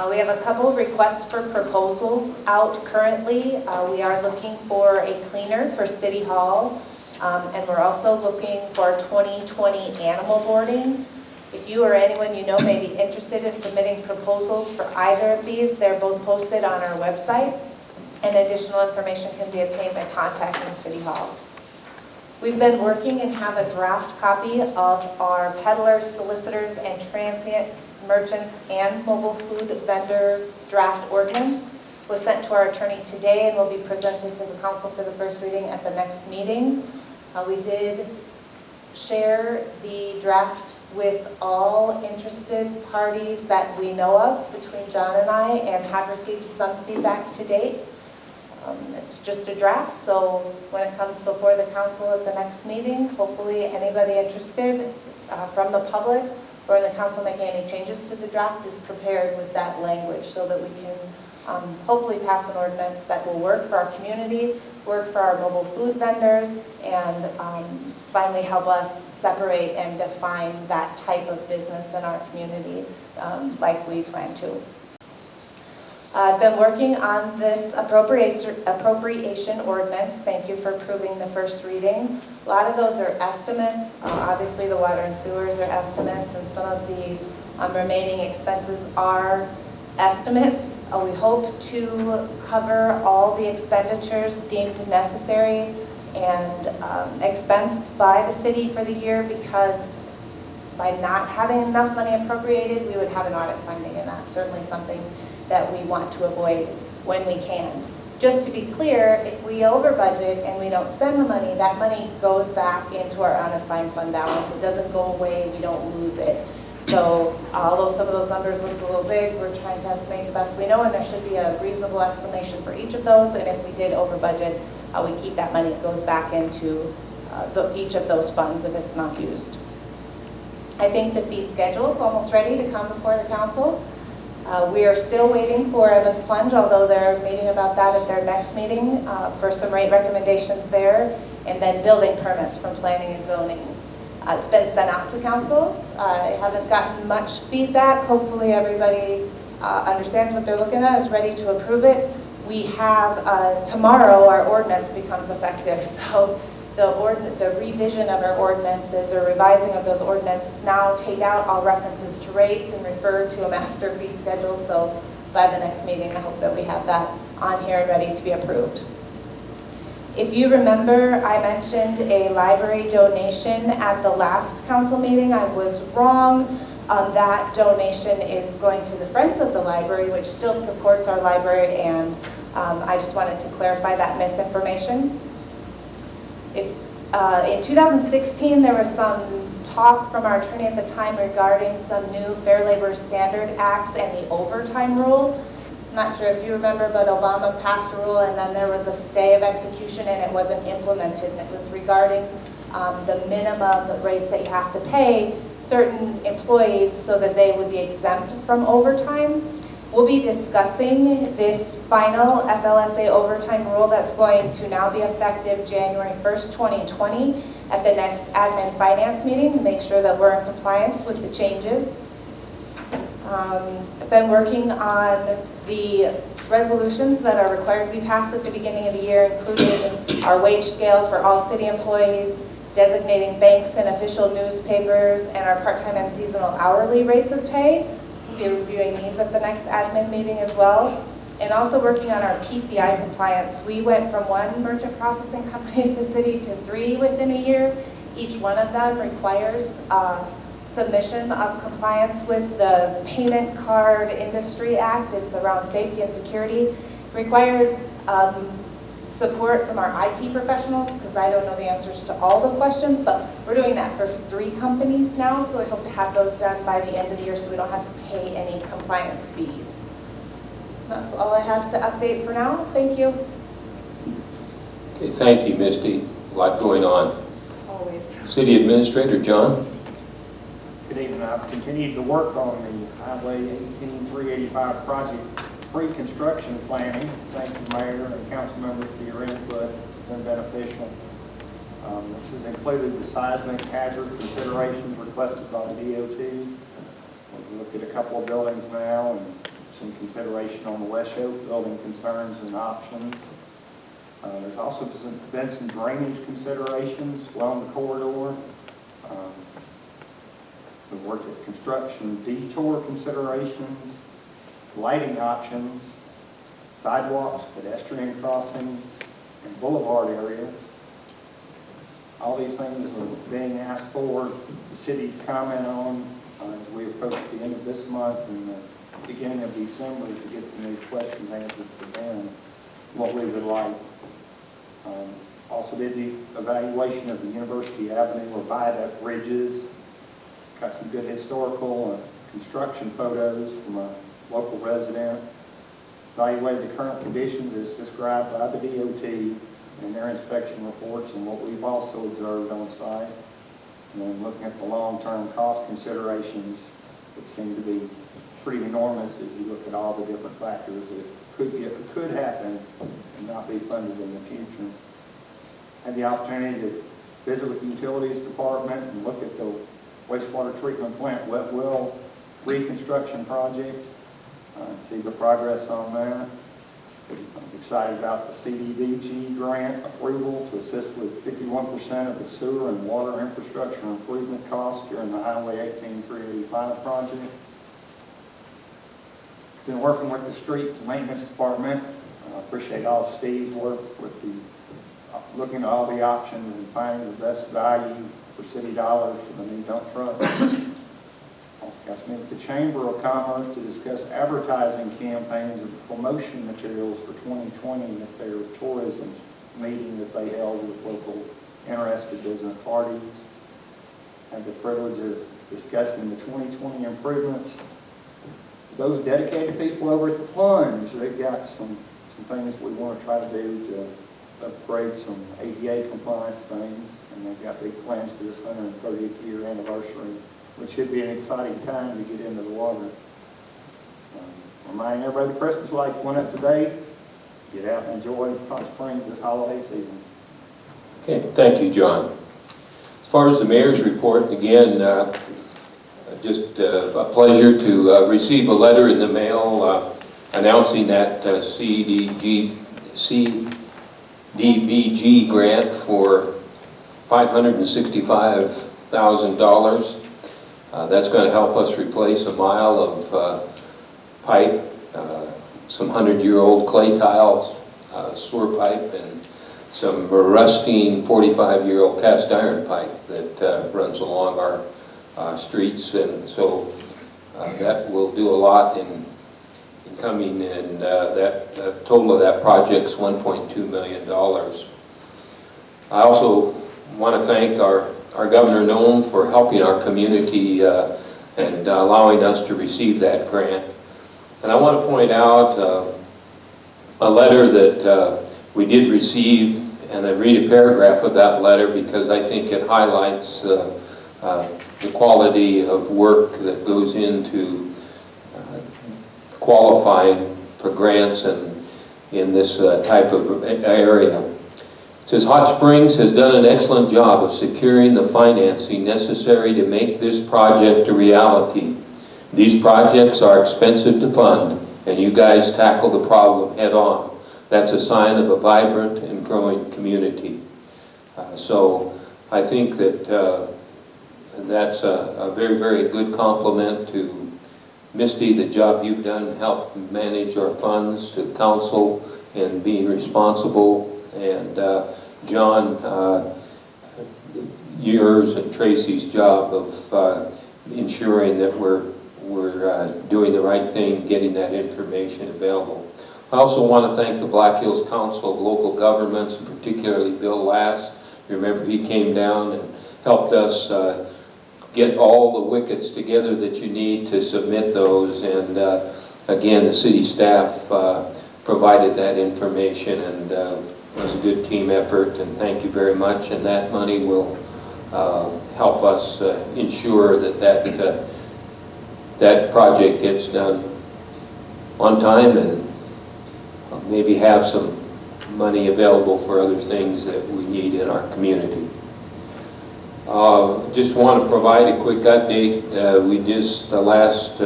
We have a couple of requests for proposals out currently. We are looking for a cleaner for City Hall, and we're also looking for 2020 animal boarding. If you or anyone you know may be interested in submitting proposals for either of these, they're both posted on our website, and additional information can be obtained by contacting City Hall. We've been working and have a draft copy of our peddlers, solicitors, and transient merchants and mobile food vendor draft ordinance. Was sent to our attorney today and will be presented to the council for the first reading at the next meeting. We did share the draft with all interested parties that we know of between John and I, and have received some feedback to date. It's just a draft, so when it comes before the council at the next meeting, hopefully anybody interested from the public or in the council making any changes to the draft is prepared with that language so that we can hopefully pass an ordinance that will work for our community, work for our mobile food vendors, and finally help us separate and define that type of business in our community like we plan to. I've been working on this appropriation ordinance. Thank you for approving the first reading. A lot of those are estimates. Obviously the water and sewers are estimates, and some of the remaining expenses are estimates. We hope to cover all the expenditures deemed necessary and expensed by the city for the year, because by not having enough money appropriated, we would have an audit finding, and that's certainly something that we want to avoid when we can. Just to be clear, if we over budget and we don't spend the money, that money goes back into our unassigned fund balance. It doesn't go away, we don't lose it. So although some of those numbers look a little big, we're trying to estimate the best we know, and there should be a reasonable explanation for each of those. And if we did over budget, we keep that money. It goes back into each of those funds if it's not used. I think the fee schedule is almost ready to come before the council. We are still waiting for Evans Plunge, although they're meeting about that at their next meeting for some rate recommendations there, and then building permits from planning and zoning. It's been sent out to council. I haven't gotten much feedback. Hopefully everybody understands what they're looking at, is ready to approve it. We have, tomorrow our ordinance becomes effective, so the revision of our ordinances or revising of those ordinances now take out all references to rates and refer to a master fee schedule. So by the next meeting, I hope that we have that on here and ready to be approved. If you remember, I mentioned a library donation at the last council meeting. I was wrong. That donation is going to the Friends of the Library, which still supports our library, and I just wanted to clarify that misinformation. In 2016, there was some talk from our attorney at the time regarding some new Fair Labor Standard Acts and the overtime rule. I'm not sure if you remember, but Obama passed a rule and then there was a stay of execution and it wasn't implemented. And it was regarding the minimum rates that you have to pay certain employees so that they would be exempt from overtime. We'll be discussing this final FLSA overtime rule that's going to now be effective January 1st, 2020 at the next admin finance meeting to make sure that we're in compliance with the changes. I've been working on the resolutions that are required to be passed at the beginning of the year, including our wage scale for all city employees, designating banks and official newspapers, and our part-time and seasonal hourly rates of pay. We'll be reviewing these at the next admin meeting as well. And also working on our PCI compliance. We went from one merchant processing company in the city to 3 within a year. Each one of them requires submission of compliance with the Payment Card Industry Act. It's around safety and security. It requires support from our IT professionals, because I don't know the answers to all the questions, but we're doing that for 3 companies now, so I hope to have those done by the end of the year so we don't have to pay any compliance fees. That's all I have to update for now. Thank you. Okay, thank you, Misty. A lot going on. Always. City Administrator John. Good evening. I've continued to work on the Highway 18385 project pre-construction planning. Thank you, Mayor and council members, for your input. It's been beneficial. This has included the seismic hazard considerations requested by the DOT. We've looked at a couple of buildings now and some consideration on the West Yoke building concerns and options. There's also been some drainage considerations along the corridor. We've worked at construction detour considerations, lighting options, sidewalks, pedestrian crossings, and boulevard areas. All these things are being asked for the city to comment on as we approach the end of this month and the beginning of December to get some of these questions answered for them, what we would like. Also did the evaluation of the University Avenue or viaduct bridges. Got some good historical construction photos from a local resident. Evaluated the current conditions as described by the DOT in their inspection reports and what we've also observed on site. And then looking at the long-term cost considerations that seem to be pretty enormous as you look at all the different factors that could happen and not be funded in the future. Had the opportunity to visit with the Utilities Department and look at the wastewater treatment plant wet well reconstruction project, see the progress on that. I was excited about the CDBG grant approval to assist with 51% of the sewer and water infrastructure improvement costs during the Highway 18385 project. Been working with the Streets and Maintenance Department. I appreciate all Steve's work with looking at all the options and finding the best value for city dollars for the new dump truck. Also got to meet with the Chamber of Commerce to discuss advertising campaigns and promotion materials for 2020 at their tourism meeting that they held with local interested business parties. Had the privilege of discussing the 2020 improvements. Those dedicated people over at the Plunge, they've got some things we want to try to do to upgrade some ADA compliance things, and they've got big plans for this 130th year anniversary, which should be an exciting time to get into the water. Reminding everybody the Christmas lights went up today. Get out and enjoy Hot Springs this holiday season. Okay, thank you, John. As far as the mayor's report, again, just a pleasure to receive a letter in the mail announcing that CDBG grant for $565,000. That's going to help us replace a mile of pipe, some 100-year-old clay tiles, sewer pipe, and some rusting 45-year-old cast iron pipe that runs along our streets, and so that will do a lot in coming, and that total of that project's $1.2 million. I also want to thank our Governor Nolan for helping our community and allowing us to receive that grant. And I want to point out a letter that we did receive, and I read a paragraph of that letter because I think it highlights the quality of work that goes into qualifying for grants and in this type of area. It says, Hot Springs has done an excellent job of securing the financing necessary to make this project a reality. These projects are expensive to fund, and you guys tackle the problem head on. That's a sign of a vibrant and growing community. So I think that that's a very, very good compliment to Misty, the job you've done, help manage our funds, to council and being responsible, and John, yours and Tracy's job of ensuring that we're doing the right thing, getting that information available. I also want to thank the Black Hills Council of Local Governments, and particularly Bill Lass. Remember, he came down and helped us get all the wickets together that you need to submit those, and again, the city staff provided that information, and it was a good team effort, and thank you very much. And that money will help us ensure that that project gets done on time, and maybe have some money available for other things that we need in our community. Just want to provide a quick update. We just, the last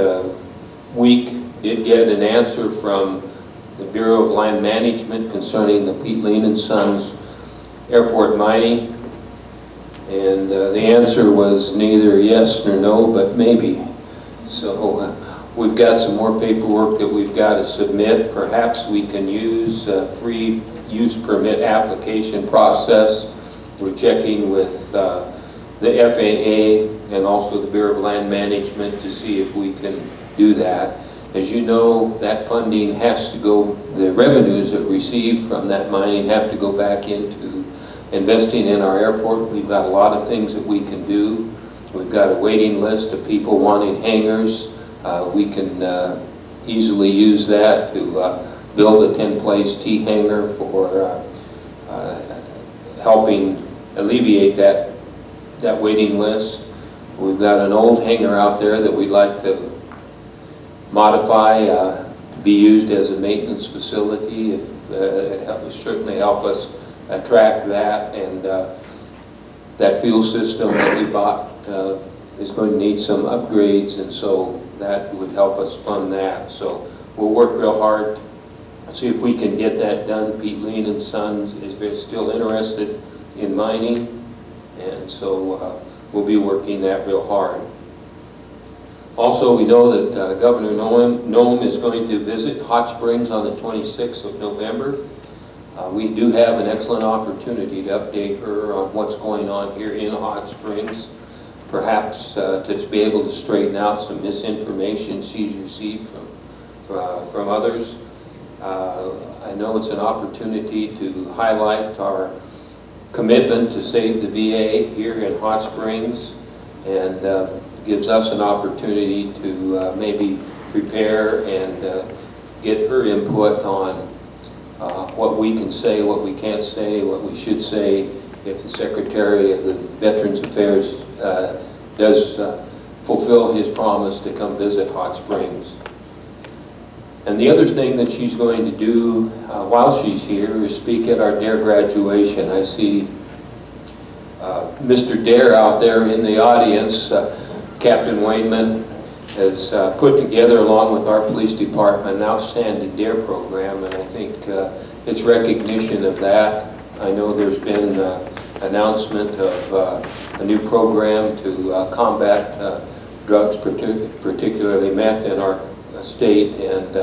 week, did get an answer from the Bureau of Land Management concerning the Pete Lean & Sons airport mining. And the answer was neither yes nor no, but maybe. So we've got some more paperwork that we've got to submit. Perhaps we can use free use permit application process We're checking with the FAA and also the Bureau of Land Management to see if we can do that. As you know, that funding has to go, the revenues that we receive from that mining have to go back into investing in our airport. We've got a lot of things that we can do. We've got a waiting list of people wanting hangars. We can easily use that to build a 10-place T hangar for helping alleviate that waiting list. We've got an old hangar out there that we'd like to modify to be used as a maintenance facility. It would certainly help us attract that, and that fuel system that we bought is going to need some upgrades, and so that would help us fund that. So we'll work real hard, see if we can get that done. Pete Lean and Sons is still interested in mining, and so we'll be working that real hard. Also, we know that Governor Noem is going to visit Hot Springs on the 26th of November. We do have an excellent opportunity to update her on what's going on here in Hot Springs, perhaps to be able to straighten out some misinformation she's received from others. I know it's an opportunity to highlight our commitment to save the VA here in Hot Springs, and gives us an opportunity to maybe prepare and get her input on what we can say, what we can't say, what we should say if the Secretary of the Veterans Affairs does fulfill his promise to come visit Hot Springs. And the other thing that she's going to do while she's here is speak at our DARE graduation. I see Mr. Dare out there in the audience. Captain Wainman has put together, along with our police department, an outstanding DARE program, and I think it's recognition of that. I know there's been an announcement of a new program to combat drugs, particularly meth, in our state, and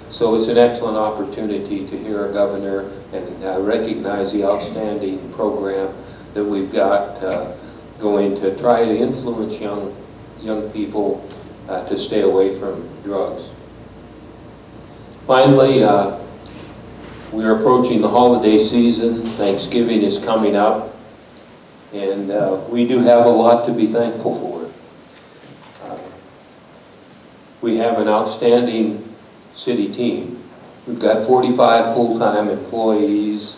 so it's an excellent opportunity to hear our governor and recognize the outstanding program that we've got going to try to influence young people to stay away from drugs. Finally, we are approaching the holiday season. Thanksgiving is coming up, and we do have a lot to be thankful for. We have an outstanding city team. We've got 45 full-time employees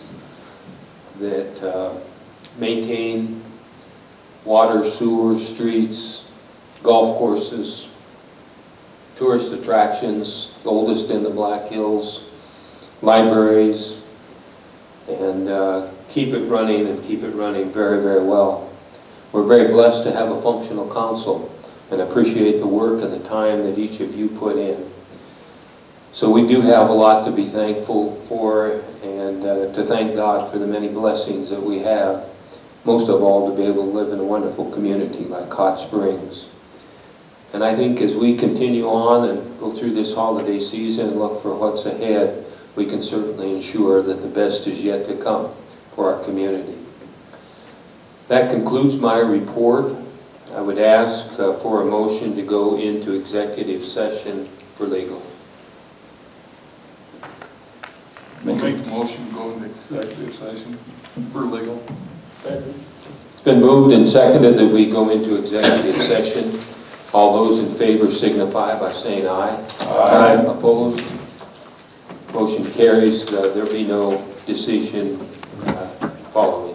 that maintain water, sewer, streets, golf courses, tourist attractions, the oldest in the Black Hills, libraries, and keep it running and keep it running very, very well. We're very blessed to have a functional council and appreciate the work and the time that each of you put in. So we do have a lot to be thankful for, and to thank God for the many blessings that we have, most of all to be able to live in a wonderful community like Hot Springs. And I think as we continue on and go through this holiday season and look for what's ahead, we can certainly ensure that the best is yet to come for our community. That concludes my report. I would ask for a motion to go into executive session for legal. We'll make a motion to go into executive session for legal. Second. It's been moved and seconded that we go into executive session. All those in favor signify by saying aye. Aye. Opposed? Motion carries. There be no decision following.